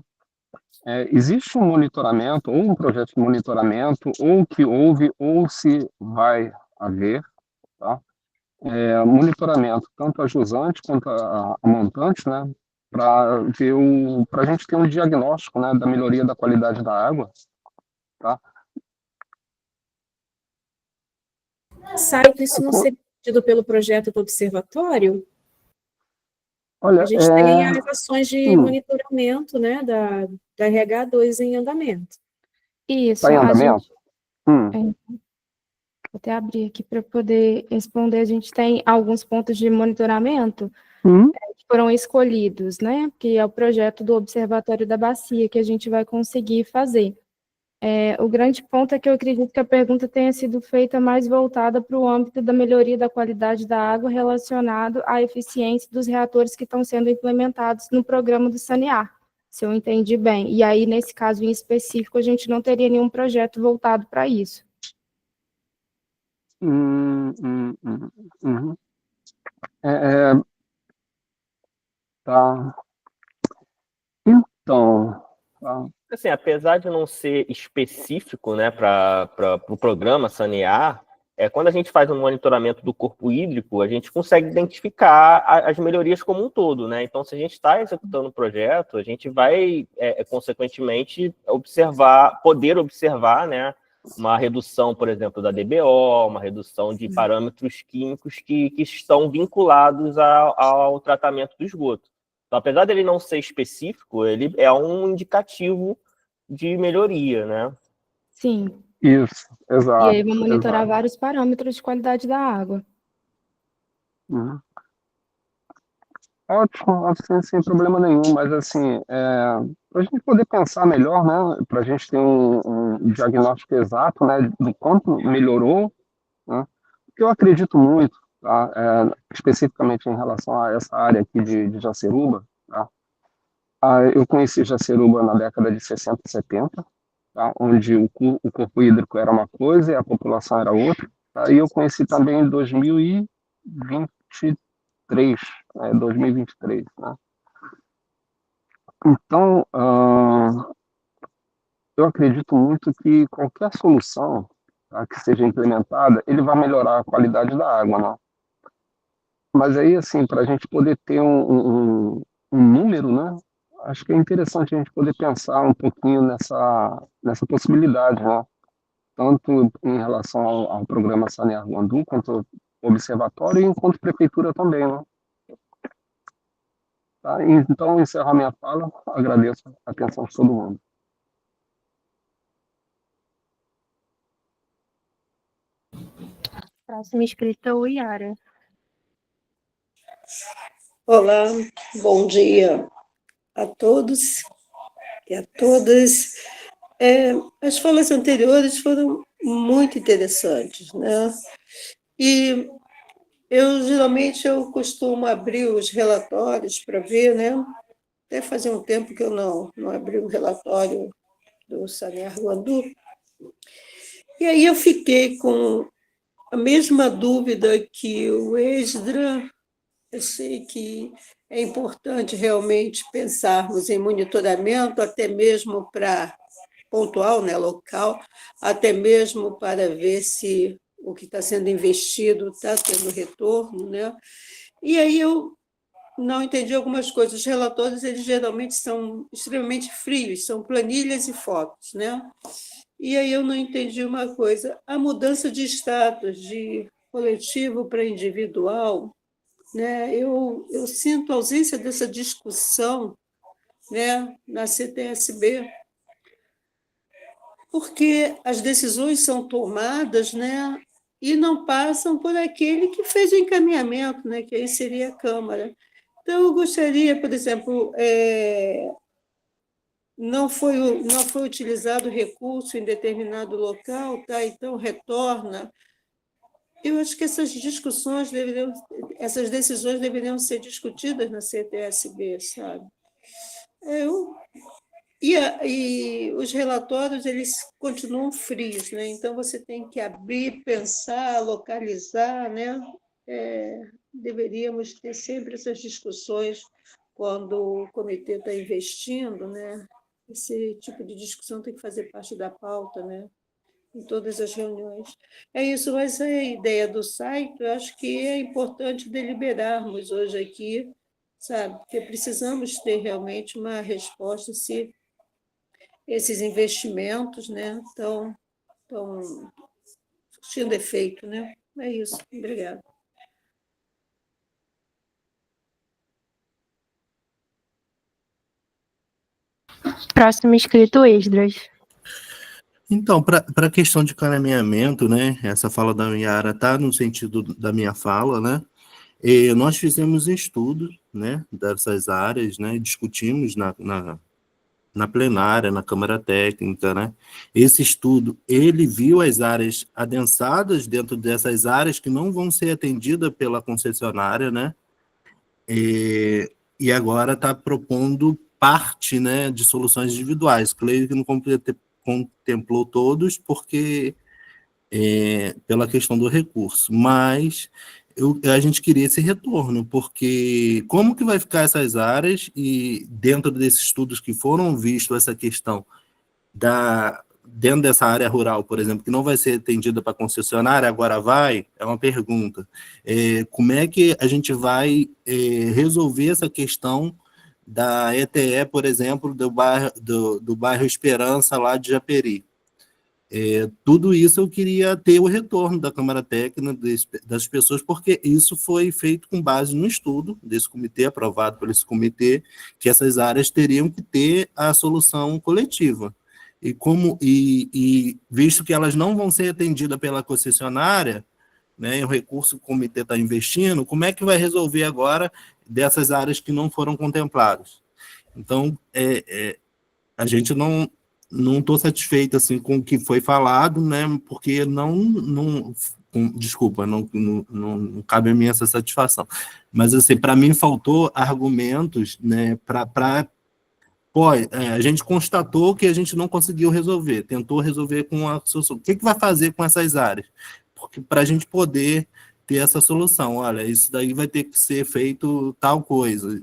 Existe um monitoramento, ou um projeto de monitoramento, ou que houve, ou se vai haver, tá? Monitoramento, tanto a jusante quanto a montante, né? Para a gente ter um diagnóstico, né, da melhoria da qualidade da água, tá? Sabe que isso não seria pedido pelo projeto do observatório? Olha, A gente tem as ações de monitoramento, né, da RH2 em andamento. Isso, está em a andamento? gente. Vou até abrir aqui para poder responder. A gente tem alguns pontos de monitoramento que foram escolhidos, né? Que é o projeto do Observatório da Bacia, que a gente vai conseguir fazer. O grande ponto é que eu acredito que a pergunta tenha sido feita mais voltada para o âmbito da melhoria da qualidade da água relacionado à eficiência dos reatores que estão sendo implementados no programa do Sanear, se eu entendi bem. E aí, nesse caso em específico, a gente não teria nenhum projeto voltado para isso. Tá. Então, Assim, apesar de não ser específico, né, para o programa Sanear, quando a gente faz um monitoramento do corpo hídrico, a gente consegue identificar as melhorias como um todo, né? Então, se a gente está executando o projeto, a gente vai, consequentemente, poder observar, né, uma redução, por exemplo, da DBO, uma redução de parâmetros químicos que estão vinculados ao tratamento do esgoto. Então, apesar dele não ser específico, ele é um indicativo de melhoria, né? Sim. Isso, exato. E aí vão monitorar vários parâmetros de qualidade da água. Ótimo, sem problema nenhum, mas assim, para a gente poder pensar melhor, né, para a gente ter um diagnóstico exato, né, do quanto melhorou, né, porque eu acredito muito, tá, especificamente em relação a essa área aqui de Jaceruba, tá, eu conheci Jaceruba na década de 60 e 70, tá, onde o corpo hídrico era uma coisa e a população era outra, tá, e eu conheci também em 2023, 2023, né. Então, eu acredito muito que qualquer solução, tá, que seja implementada, ele vai melhorar a qualidade da água, né? Mas aí, assim, para a gente poder ter um número, né? Acho que é interessante a gente poder pensar um pouquinho nessa possibilidade, né? Tanto em relação ao programa Sanear Guandu, quanto ao observatório, e enquanto prefeitura também, né? Tá? Então, encerro a minha fala, agradeço a atenção de todo mundo. Próxima inscrita, o Iara. Olá, bom dia a todos e a todas. As falas anteriores foram muito interessantes, né? E geralmente eu costumo abrir os relatórios para ver, né? Até fazia um tempo que eu não abri o relatório do Sanear Guandu. E aí eu fiquei com a mesma dúvida que o Esdra. Eu sei que é importante realmente pensarmos em monitoramento, até mesmo para pontual, né, local, até mesmo para ver se o que está sendo investido está tendo retorno, né? E aí eu não entendi algumas coisas. Os relatórios, eles geralmente são extremamente frios, são planilhas e fotos, né? E aí eu não entendi uma coisa. A mudança de status de coletivo para individual, né? Eu sinto a ausência dessa discussão, né, na CTSB, porque as decisões são tomadas, né, e não passam por aquele que fez o encaminhamento, né, que aí seria a Câmara. Então, eu gostaria, por exemplo, não foi utilizado recurso em determinado local, tá? Então retorna. Eu acho que essas decisões deveriam ser discutidas na CTSB, sabe? E os relatórios, eles continuam frios, né? Então você tem que abrir, pensar, localizar, né? Deveríamos ter sempre essas discussões quando o comitê está investindo, né? Esse tipo de discussão tem que fazer parte da pauta, né? Em todas as reuniões. É isso, mas a ideia do site, eu acho que é importante deliberarmos hoje aqui, sabe? Porque precisamos ter realmente uma resposta se esses investimentos, né, estão surtindo efeito, né? É isso. Obrigada. Próximo inscrito, Esdras. Então, para a questão de caminhamento, né, essa fala da Yara está no sentido da minha fala, né, e nós fizemos estudo, né, dessas áreas, né, discutimos na plenária, na Câmara Técnica, né, esse estudo, ele viu as áreas adensadas dentro dessas áreas que não vão ser atendidas pela concessionária, né, e agora está propondo parte, né, de soluções individuais. Creio que não contemplou todos, porque pela questão do recurso, mas a gente queria esse retorno, porque como que vai ficar essas áreas, e dentro desses estudos que foram vistos, essa questão dentro dessa área rural, por exemplo, que não vai ser atendida para concessionária, agora vai, é uma pergunta. Como é que a gente vai resolver essa questão da ETE, por exemplo, do bairro Esperança, lá de Japeri? Tudo isso eu queria ter o retorno da Câmara Técnica, das pessoas, porque isso foi feito com base no estudo desse comitê, aprovado por esse comitê, que essas áreas teriam que ter a solução coletiva. E visto que elas não vão ser atendidas pela concessionária, né, e o recurso que o comitê está investindo, como é que vai resolver agora dessas áreas que não foram contempladas? Então, a gente não estou satisfeito assim, com o que foi falado, né, porque desculpa, não cabe a mim essa satisfação. Mas, assim, para mim faltou argumentos, né, a gente constatou que a gente não conseguiu resolver, tentou resolver com a solução. O que vai fazer com essas áreas? Porque para a gente poder ter essa solução, olha, isso daí vai ter que ser feito tal coisa.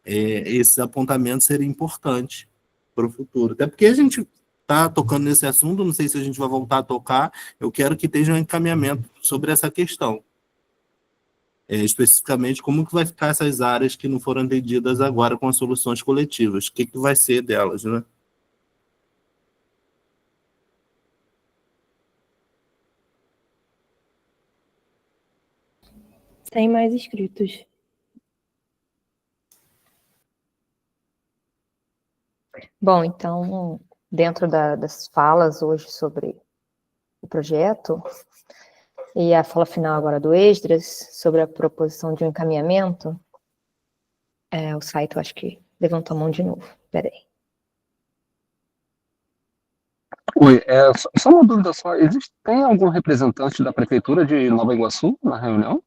Esses apontamentos seriam importantes para o futuro. Até porque a gente está tocando nesse assunto, não sei se a gente vai voltar a tocar, eu quero que esteja um encaminhamento sobre essa questão. Especificamente, como que vai ficar essas áreas que não foram atendidas agora com as soluções coletivas? O que, que vai ser delas, né? Tem mais inscritos. Bom, então, dentro das falas hoje sobre o projeto, e a fala final agora do Esdras, sobre a proposição de um encaminhamento, o site, eu acho que levantou a mão de novo. Peraí. Oi, só uma dúvida só, tem algum representante da Prefeitura de Nova Iguaçu na reunião?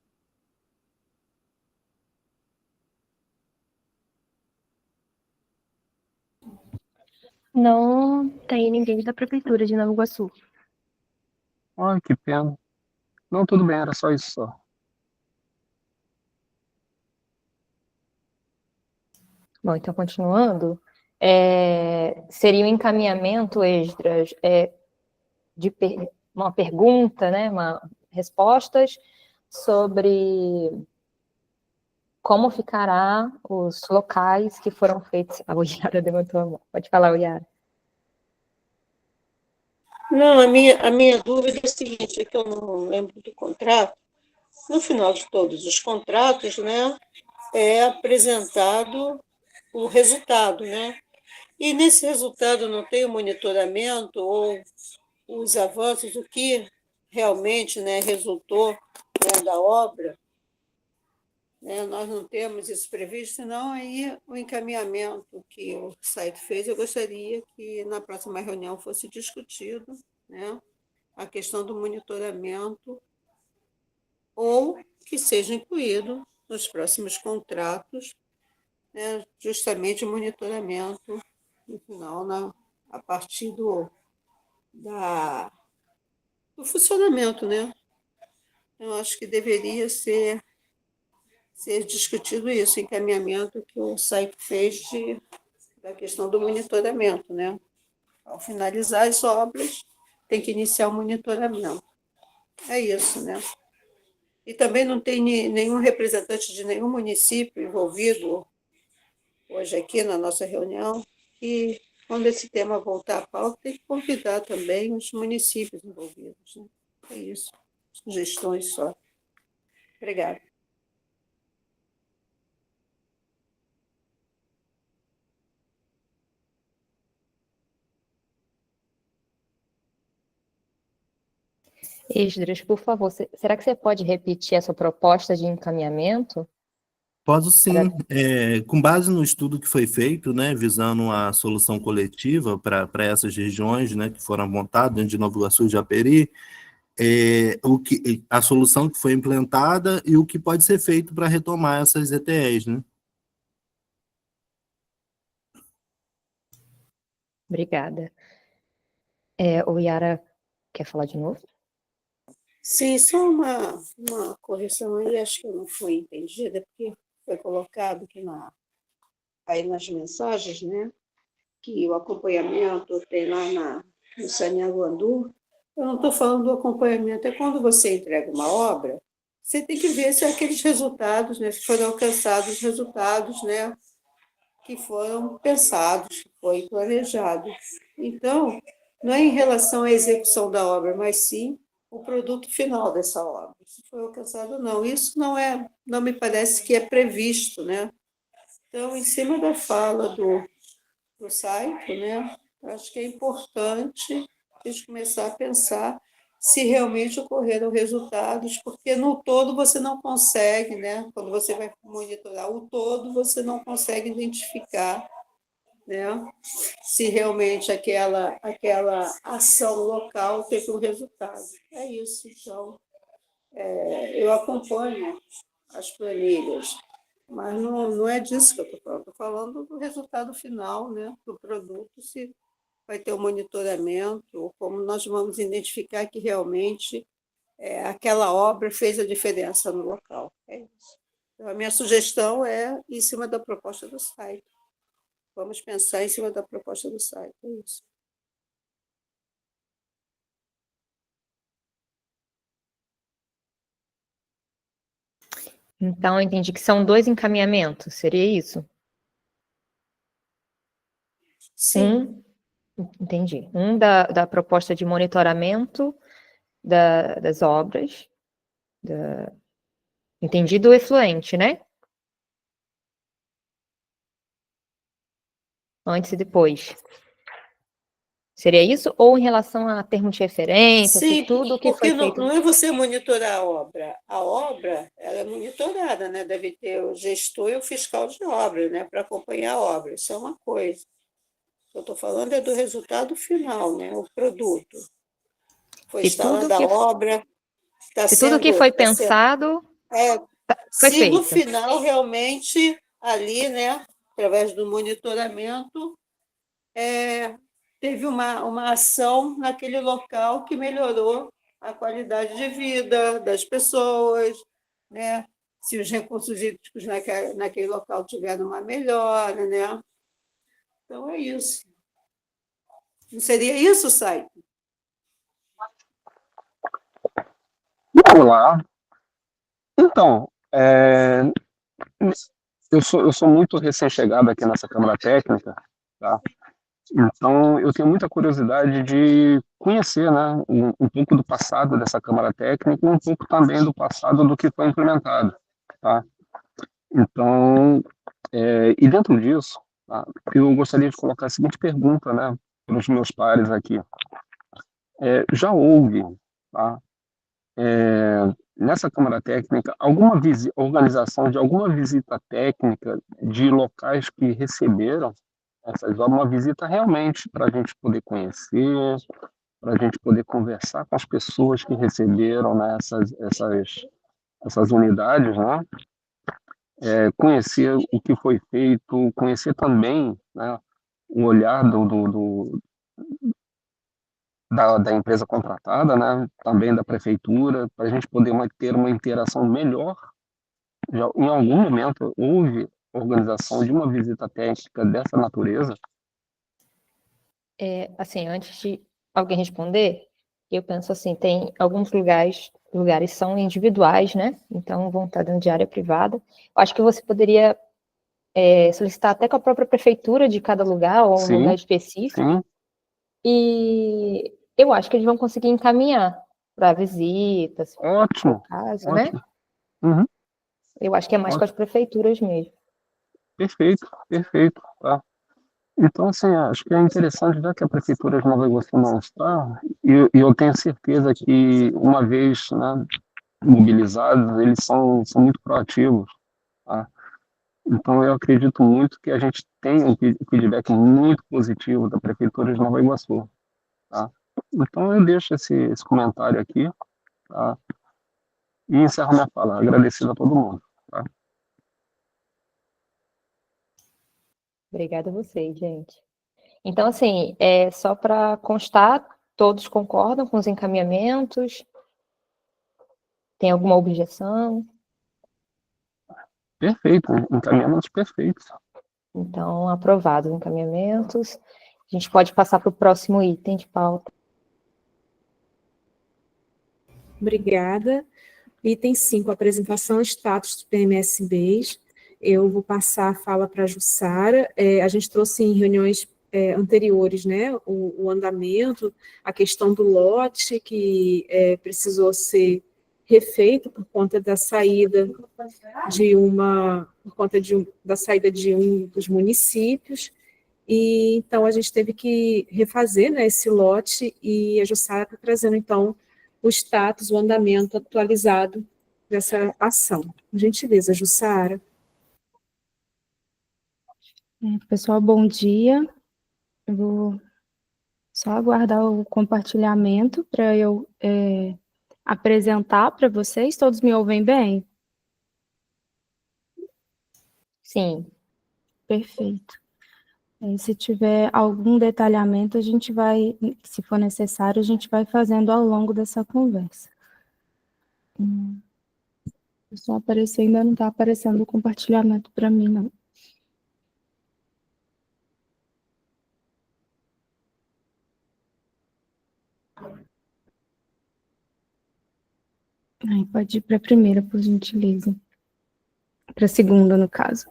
Não tem ninguém da Prefeitura de Nova Iguaçu. Ai, que pena. Não, tudo bem, era só isso só. Bom, então, continuando, seria um encaminhamento, Esdras, de uma pergunta, né, respostas sobre como ficará os locais que foram feitos. A Yara levantou a mão. Pode falar, Yara. Não, a minha dúvida é a seguinte, é que eu não lembro do contrato. No final de todos os contratos, né, é apresentado o resultado, né? E nesse resultado não tem o monitoramento ou os avanços, o que realmente, né, resultou, né, da obra, né? Nós não temos isso previsto, senão aí o encaminhamento que o site fez, eu gostaria que na próxima reunião fosse discutido, né, a questão do monitoramento ou que seja incluído nos próximos contratos, né, justamente o monitoramento no final, a partir do funcionamento, né? Eu acho que deveria ser discutido isso, o encaminhamento que o site fez da questão do monitoramento, né? Ao finalizar as obras, tem que iniciar o monitoramento. É isso, né? E também não tem nenhum representante de nenhum município envolvido hoje aqui na nossa reunião, e quando esse tema voltar à pauta, tem que convidar também os municípios envolvidos, né? É isso. Sugestões só. Obrigada. Esdras, por favor, será que você pode repetir essa proposta de encaminhamento? Posso sim, com base no estudo que foi feito, né, visando a solução coletiva para essas regiões, né, que foram montadas dentro de Nova Iguaçu e Japeri, a solução que foi implementada e o que pode ser feito para retomar essas ETEs, né? Obrigada. O Yara quer falar de novo? Sim, só uma correção aí, acho que eu não fui entendida, porque foi colocado aqui aí nas mensagens, né, que o acompanhamento tem lá no Saneago. Eu não estou falando do acompanhamento, é quando você entrega uma obra, você tem que ver se aqueles resultados, né, se foram alcançados os resultados, né, que foram pensados, que foi planejado. Então, não é em relação à execução da obra, mas sim o produto final dessa obra. Se foi alcançado ou não. Isso não me parece que é previsto, né? Então, em cima da fala do site, né, acho que é importante a gente começar a pensar se realmente ocorreram resultados, porque no todo você não consegue, né, quando você vai monitorar o todo, você não consegue identificar, né, se realmente aquela ação local teve um resultado. É isso, então. Eu acompanho as planilhas, mas não é disso que eu estou falando do resultado final, né, do produto, se vai ter um monitoramento, ou como nós vamos identificar que realmente aquela obra fez a diferença no local. É isso. Então, a minha sugestão é em cima da proposta do site. Vamos pensar em cima da proposta do site. É isso. Então, eu entendi que são 2 encaminhamentos, seria isso? Sim. Entendi. Um da proposta de monitoramento das obras, entendi, do efluente, né? Antes e depois. Seria isso? Ou em relação a termo de referência, Sim, tudo que porque foi não, feito? não é você monitorar a obra. A obra, ela é monitorada, né? Deve ter o gestor e o fiscal de obra, né? Para acompanhar a obra. Isso é uma coisa. O que eu estou falando é do resultado final, né? O produto. Foi Se tudo instalada a que, obra, está se tudo que sendo, foi pensado foi se no feito. final realmente ali, né? Através do monitoramento, teve uma ação naquele local que melhorou a qualidade de vida das pessoas, né? Se os recursos hídricos naquele local tiveram uma melhora, né? Então, é isso. Não seria isso, Sai? Vamos lá. Então, eu sou muito recém-chegado aqui nessa Câmara Técnica, tá? Então, eu tenho muita curiosidade de conhecer, né, um pouco do passado dessa Câmara Técnica e um pouco também do passado do que foi implementado, tá? Então, e dentro disso, tá, eu gostaria de colocar a seguinte pergunta, né, para os meus pares aqui. Já houve, tá, nessa Câmara Técnica, alguma organização de alguma visita técnica de locais que receberam essas obras, uma visita realmente para a gente poder conhecer, para a gente poder conversar com as pessoas que receberam, né, essas unidades, né? Conhecer o que foi feito, conhecer também, né, o olhar da empresa contratada, né, também da prefeitura, para a gente poder ter uma interação melhor. Já, em algum momento houve organização de uma visita técnica dessa natureza? Assim, antes de alguém responder, eu penso assim, tem alguns lugares são individuais, né? Então vão estar dentro de área privada. Eu acho que você poderia solicitar até com a própria prefeitura de cada lugar, ou um lugar Sim, específico, sim, e eu acho que eles vão conseguir encaminhar para visitas, se for o ótimo, caso, né? ótimo. Uhum, Eu acho que é mais com as ótimo. prefeituras mesmo. Perfeito, perfeito, tá? Então, assim, acho que é interessante, já que a Prefeitura de Nova Iguaçu não está, e eu tenho certeza que, uma vez, né, mobilizados, eles são muito proativos, tá? Então, eu acredito muito que a gente tem um feedback muito positivo da Prefeitura de Nova Iguaçu, tá? Então, eu deixo esse comentário aqui, tá? E encerro minha fala, agradecido a todo mundo, tá? Obrigada a vocês, gente. Então, assim, só para constar, todos concordam com os encaminhamentos? Tem alguma objeção? Perfeito, encaminhamentos perfeitos. Então, aprovados os encaminhamentos. A gente pode passar para o próximo item de pauta. Obrigada. Item 5, apresentação e status dos PMSBs. Eu vou passar a fala para a Jussara. A gente trouxe em reuniões anteriores, né, o andamento, a questão do lote que precisou ser refeito por conta da saída da saída de um dos municípios. E então a gente teve que refazer, né, esse lote, e a Jussara está trazendo então o status, o andamento atualizado dessa ação. Por gentileza, Jussara. Pessoal, bom dia. Eu vou só aguardar o compartilhamento para eu apresentar para vocês. Todos me ouvem bem? Sim. Perfeito. Se tiver algum detalhamento, a gente vai, se for necessário, a gente vai fazendo ao longo dessa conversa. Só apareceu, ainda não está aparecendo o compartilhamento para mim, não. Aí pode ir para a primeira, por gentileza. para a segunda, no caso.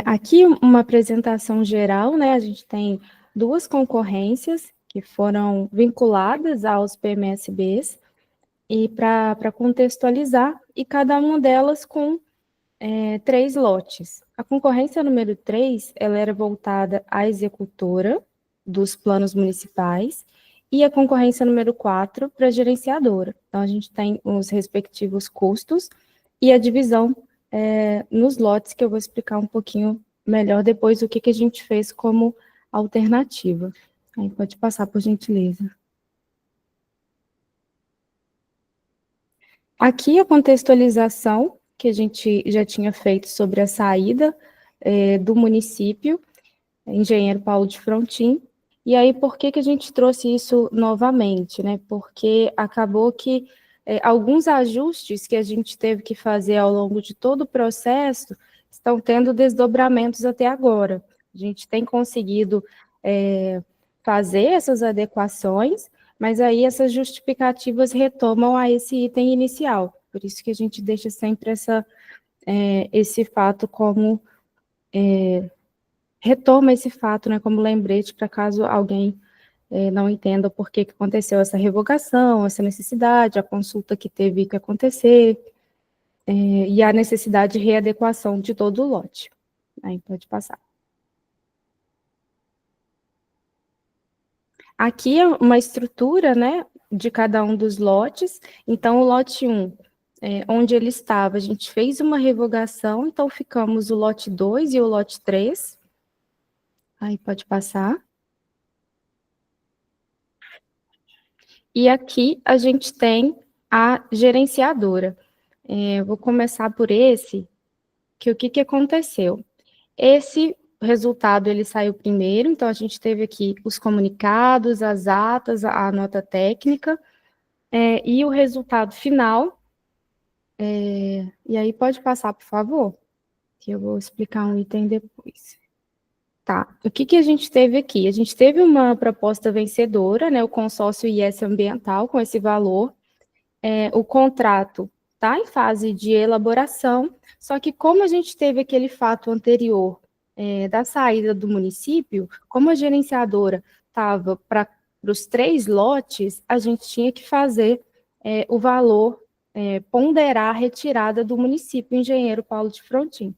Aqui uma apresentação geral, né? A gente tem 2 concorrências que foram vinculadas aos PMSBs, e para contextualizar, e cada uma delas com 3 lotes. A concorrência número 3, ela era voltada à executora dos planos municipais, e a concorrência número 4 para a gerenciadora. Então, a gente tem os respectivos custos e a divisão nos lotes, que eu vou explicar um pouquinho melhor depois o que a gente fez como alternativa. Aí pode passar, por gentileza. Aqui a contextualização que a gente já tinha feito sobre a saída do município, Engenheiro Paulo de Frontin. E aí, por que a gente trouxe isso novamente, né? Porque acabou que alguns ajustes que a gente teve que fazer ao longo de todo o processo estão tendo desdobramentos até agora. A gente tem conseguido fazer essas adequações, mas aí essas justificativas retomam a esse item inicial. Por isso que a gente deixa sempre esse fato como... retoma esse fato, né, como lembrete, para caso alguém não entenda por que aconteceu essa revogação, essa necessidade, a consulta que teve que acontecer, e a necessidade de readequação de todo o lote. Aí pode passar. Aqui é uma estrutura, né, de cada um dos lotes. Então, o lote 1, onde ele estava, a gente fez uma revogação, então ficamos o lote 2 e o lote 3. Aí pode passar. E aqui a gente tem a gerenciadora. Vou começar por esse, que o que aconteceu? Esse resultado, ele saiu primeiro, então a gente teve aqui os comunicados, as atas, a nota técnica, e o resultado final. E aí pode passar, por favor, que eu vou explicar um item depois. Tá, o que a gente teve aqui? A gente teve uma proposta vencedora, né, o consórcio IS Ambiental, com esse valor. O contrato está em fase de elaboração, só que como a gente teve aquele fato anterior da saída do município, como a gerenciadora estava para os 3 lotes, a gente tinha que fazer o valor, ponderar a retirada do município Engenheiro Paulo de Frontin.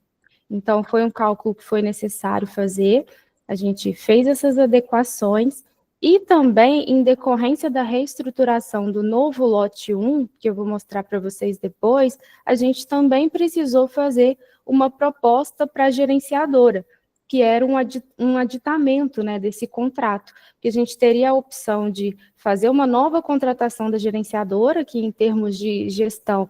Então, foi um cálculo que foi necessário fazer, a gente fez essas adequações, e também, em decorrência da reestruturação do novo lote 1, que eu vou mostrar para vocês depois, a gente também precisou fazer uma proposta para a gerenciadora, que era um aditamento, né, desse contrato, que a gente teria a opção de fazer uma nova contratação da gerenciadora, que em termos de gestão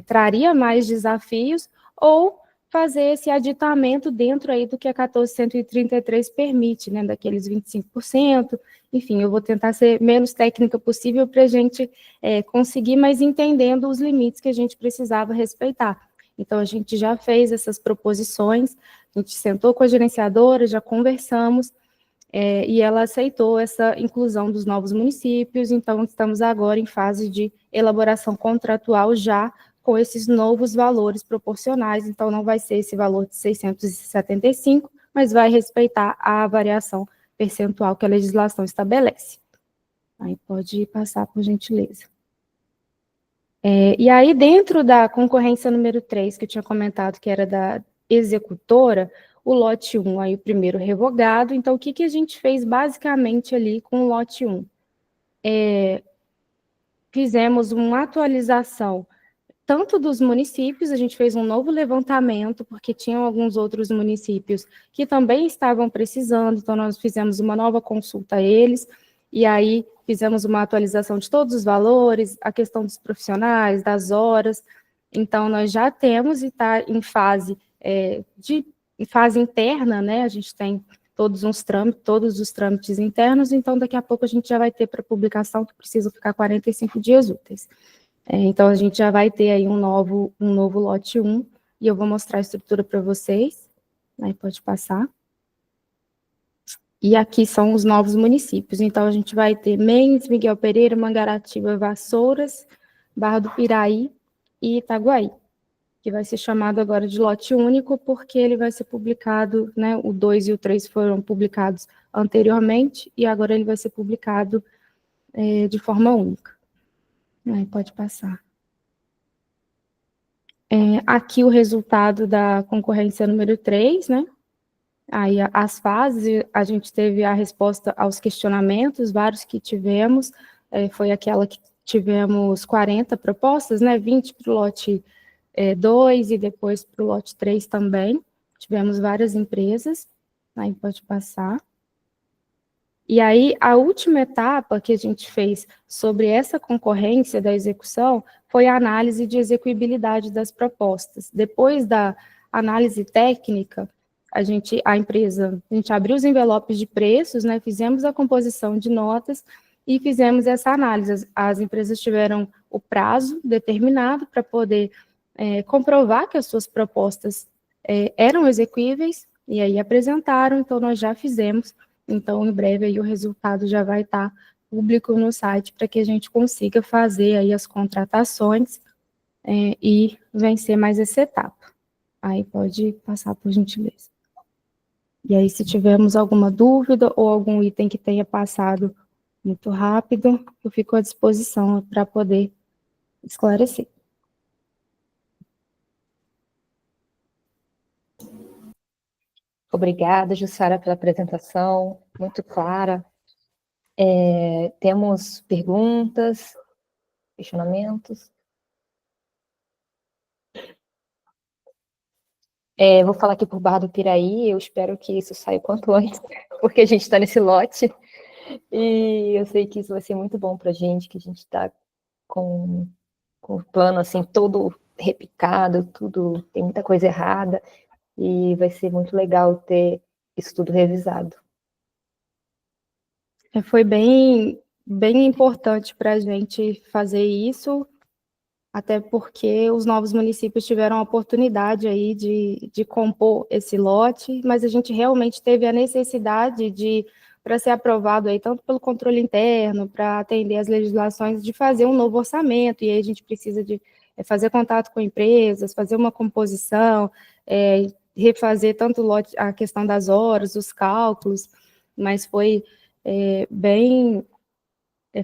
traria mais desafios, ou fazer esse aditamento dentro aí do que a 14.133 permite, né, daqueles 25%, enfim, eu vou tentar ser menos técnica possível para a gente conseguir, mas entendendo os limites que a gente precisava respeitar. Então, a gente já fez essas proposições, a gente sentou com a gerenciadora, já conversamos, e ela aceitou essa inclusão dos novos municípios, então estamos agora em fase de elaboração contratual já com esses novos valores proporcionais, então não vai ser esse valor de 675, mas vai respeitar a variação percentual que a legislação estabelece. Aí pode passar, por gentileza. E aí, dentro da concorrência número 3, que eu tinha comentado que era da executora, o lote 1, aí o primeiro revogado, então o que a gente fez basicamente ali com o lote 1? Fizemos uma atualização tanto dos municípios, a gente fez um novo levantamento, porque tinham alguns outros municípios que também estavam precisando, então nós fizemos uma nova consulta a eles, e aí fizemos uma atualização de todos os valores, a questão dos profissionais, das horas, então nós já temos e está em fase em fase interna, né, a gente tem todos os trâmites internos, então daqui a pouco a gente já vai ter para publicação, que precisa ficar 45 dias úteis. Então, a gente já vai ter aí um novo lote 1, e eu vou mostrar a estrutura para vocês. Aí pode passar. E aqui são os novos municípios. Então, a gente vai ter Mendes, Miguel Pereira, Mangaratiba, Vassouras, Barra do Piraí e Itaguaí, que vai ser chamado agora de lote único, porque ele vai ser publicado, né, o 2 e o 3 foram publicados anteriormente, e agora ele vai ser publicado de forma única. Aí pode passar. Aqui o resultado da concorrência número 3, né? Aí as fases, a gente teve a resposta aos questionamentos, vários que tivemos, foi aquela que tivemos 40 propostas, né? 20 para o lote 2 e depois para o lote 3 também. Tivemos várias empresas, aí pode passar. E aí, a última etapa que a gente fez sobre essa concorrência da execução foi a análise de execuibilidade das propostas. Depois da análise técnica, a gente abriu os envelopes de preços, né, fizemos a composição de notas e fizemos essa análise. As empresas tiveram o prazo determinado para poder comprovar que as suas propostas eram execuíveis, e aí apresentaram, então nós já fizemos. Então, em breve, aí, o resultado já vai estar público no site para que a gente consiga fazer aí as contratações e vencer mais essa etapa. Aí pode passar, por gentileza. E aí, se tivermos alguma dúvida ou algum item que tenha passado muito rápido, eu fico à disposição para poder esclarecer. Obrigada, Jussara, pela apresentação, muito clara. Temos perguntas, questionamentos? Vou falar aqui por Barra do Piraí, eu espero que isso saia o quanto antes, porque a gente está nesse lote, e eu sei que isso vai ser muito bom para a gente, que a gente está com o plano assim, todo repicado, tudo, tem muita coisa errada, e vai ser muito legal ter isso tudo revisado. Foi bem importante para a gente fazer isso, até porque os novos municípios tiveram a oportunidade aí de compor esse lote, mas a gente realmente teve a necessidade para ser aprovado aí, tanto pelo controle interno, para atender as legislações, de fazer um novo orçamento, e aí a gente precisa de fazer contato com empresas, fazer uma composição, refazer tanto o lote, a questão das horas, os cálculos, mas foi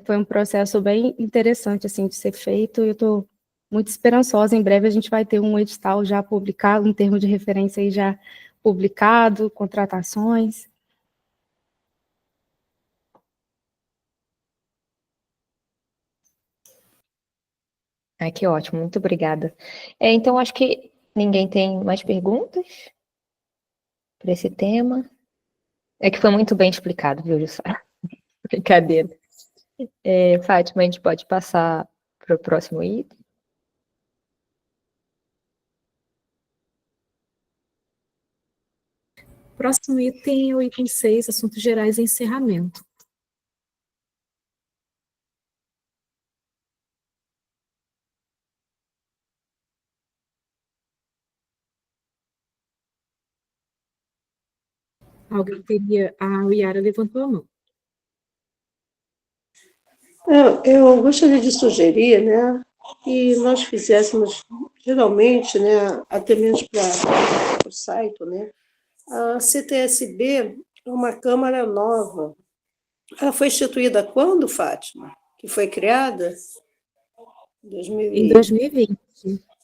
foi um processo bem interessante, assim, de ser feito. Eu estou muito esperançosa. Em breve a gente vai ter um edital já publicado, um termo de referência aí já publicado, contratações. Que ótimo, muito obrigada. Então, acho que ninguém tem mais perguntas para esse tema. Que foi muito bem explicado, viu, Jussara? Brincadeira. Fátima, a gente pode passar para o próximo item? Próximo item é o item 6, assuntos gerais e encerramento. Alguém teria... A Yara levantou a mão. Eu gostaria de sugerir, né, que nós fizéssemos, geralmente, né, até mesmo para o site, né, a CTSB é uma Câmara nova. Ela foi instituída quando, Fátima? Que foi criada? Em 2020.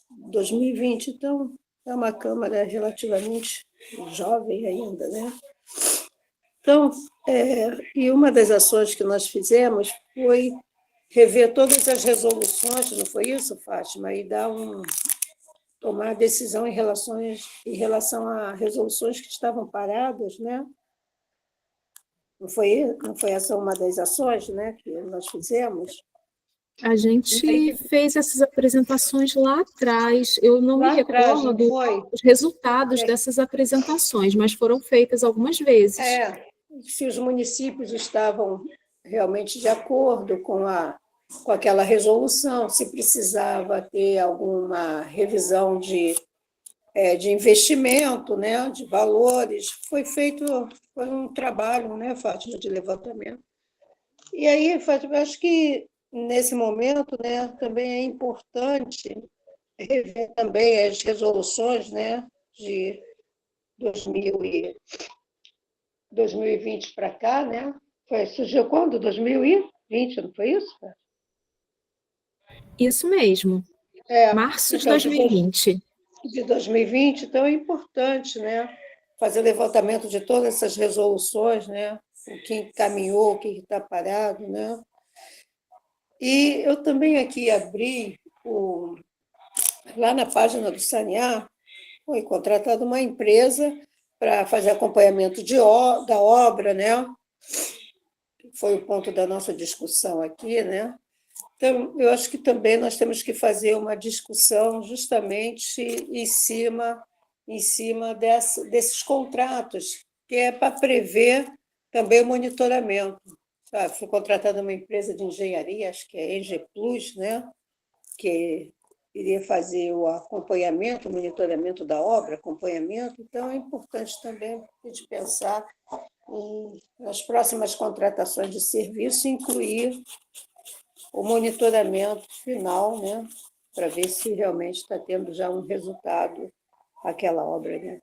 2020, então é uma Câmara relativamente jovem ainda, né? Então, e uma das ações que nós fizemos foi rever todas as resoluções, não foi isso, Fátima? E tomar decisão em relação a resoluções que estavam paradas, né? Não foi essa uma das ações, né, que nós fizemos? A gente fez essas apresentações lá atrás. Eu não me recordo dos resultados dessas apresentações, mas foram feitas algumas vezes. Se os municípios estavam realmente de acordo com aquela resolução, se precisava ter alguma revisão de investimento, né, de valores. Foi um trabalho, né, Fátima, de levantamento. E aí, Fátima, acho que nesse momento, né, também é importante rever também as resoluções, né, de 2020 para cá, né? Surgiu quando? 2020, não foi isso? Isso mesmo, março de Então, 2020. de 2020, então é importante, né, fazer o levantamento de todas essas resoluções, né, o que caminhou, o que está parado, né. E eu também aqui abri, lá na página do Sanear, foi contratada uma empresa para fazer acompanhamento da obra, né, foi o ponto da nossa discussão aqui, né. Então, eu acho que também nós temos que fazer uma discussão justamente em cima desses contratos, que é para prever também o monitoramento. Foi contratada uma empresa de engenharia, acho que é EG Plus, né? Que iria fazer o acompanhamento, o monitoramento da obra, acompanhamento. Então, é importante também a gente pensar nas próximas contratações de serviço, incluir o monitoramento final, né, para ver se realmente está tendo já um resultado aquela obra. Né?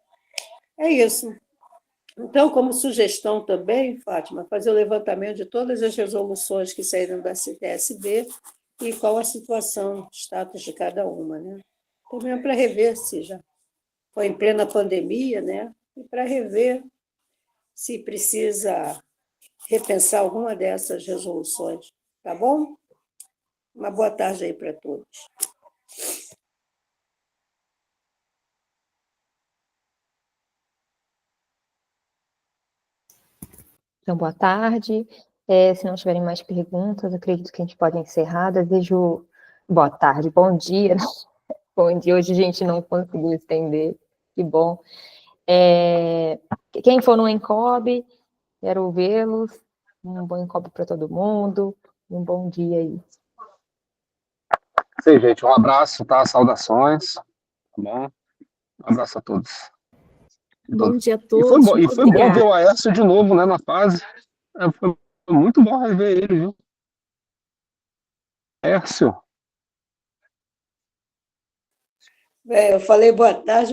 É isso. Então, como sugestão também, Fátima, fazer o levantamento de todas as resoluções que saíram da CTSB e qual a situação, status de cada uma. Né? Também para rever se já foi em plena pandemia, né? E para rever se precisa repensar alguma dessas resoluções. Tá bom? Uma boa tarde aí para todos. Então, boa tarde. Se não tiverem mais perguntas, acredito que a gente pode encerrar. Desejo boa tarde, bom dia. Bom dia, hoje a gente não conseguiu estender, que bom. Quem for no Encob, quero vê-los. Um bom Encob para todo mundo. Um bom dia aí. Sim, gente, um abraço, tá? Saudações, tá bom? Um abraço a todos. Bom dia a E todos. foi bom ver o Aécio de novo, né, na fase. Foi muito bom rever ele, viu? Aécio. Eu falei boa tarde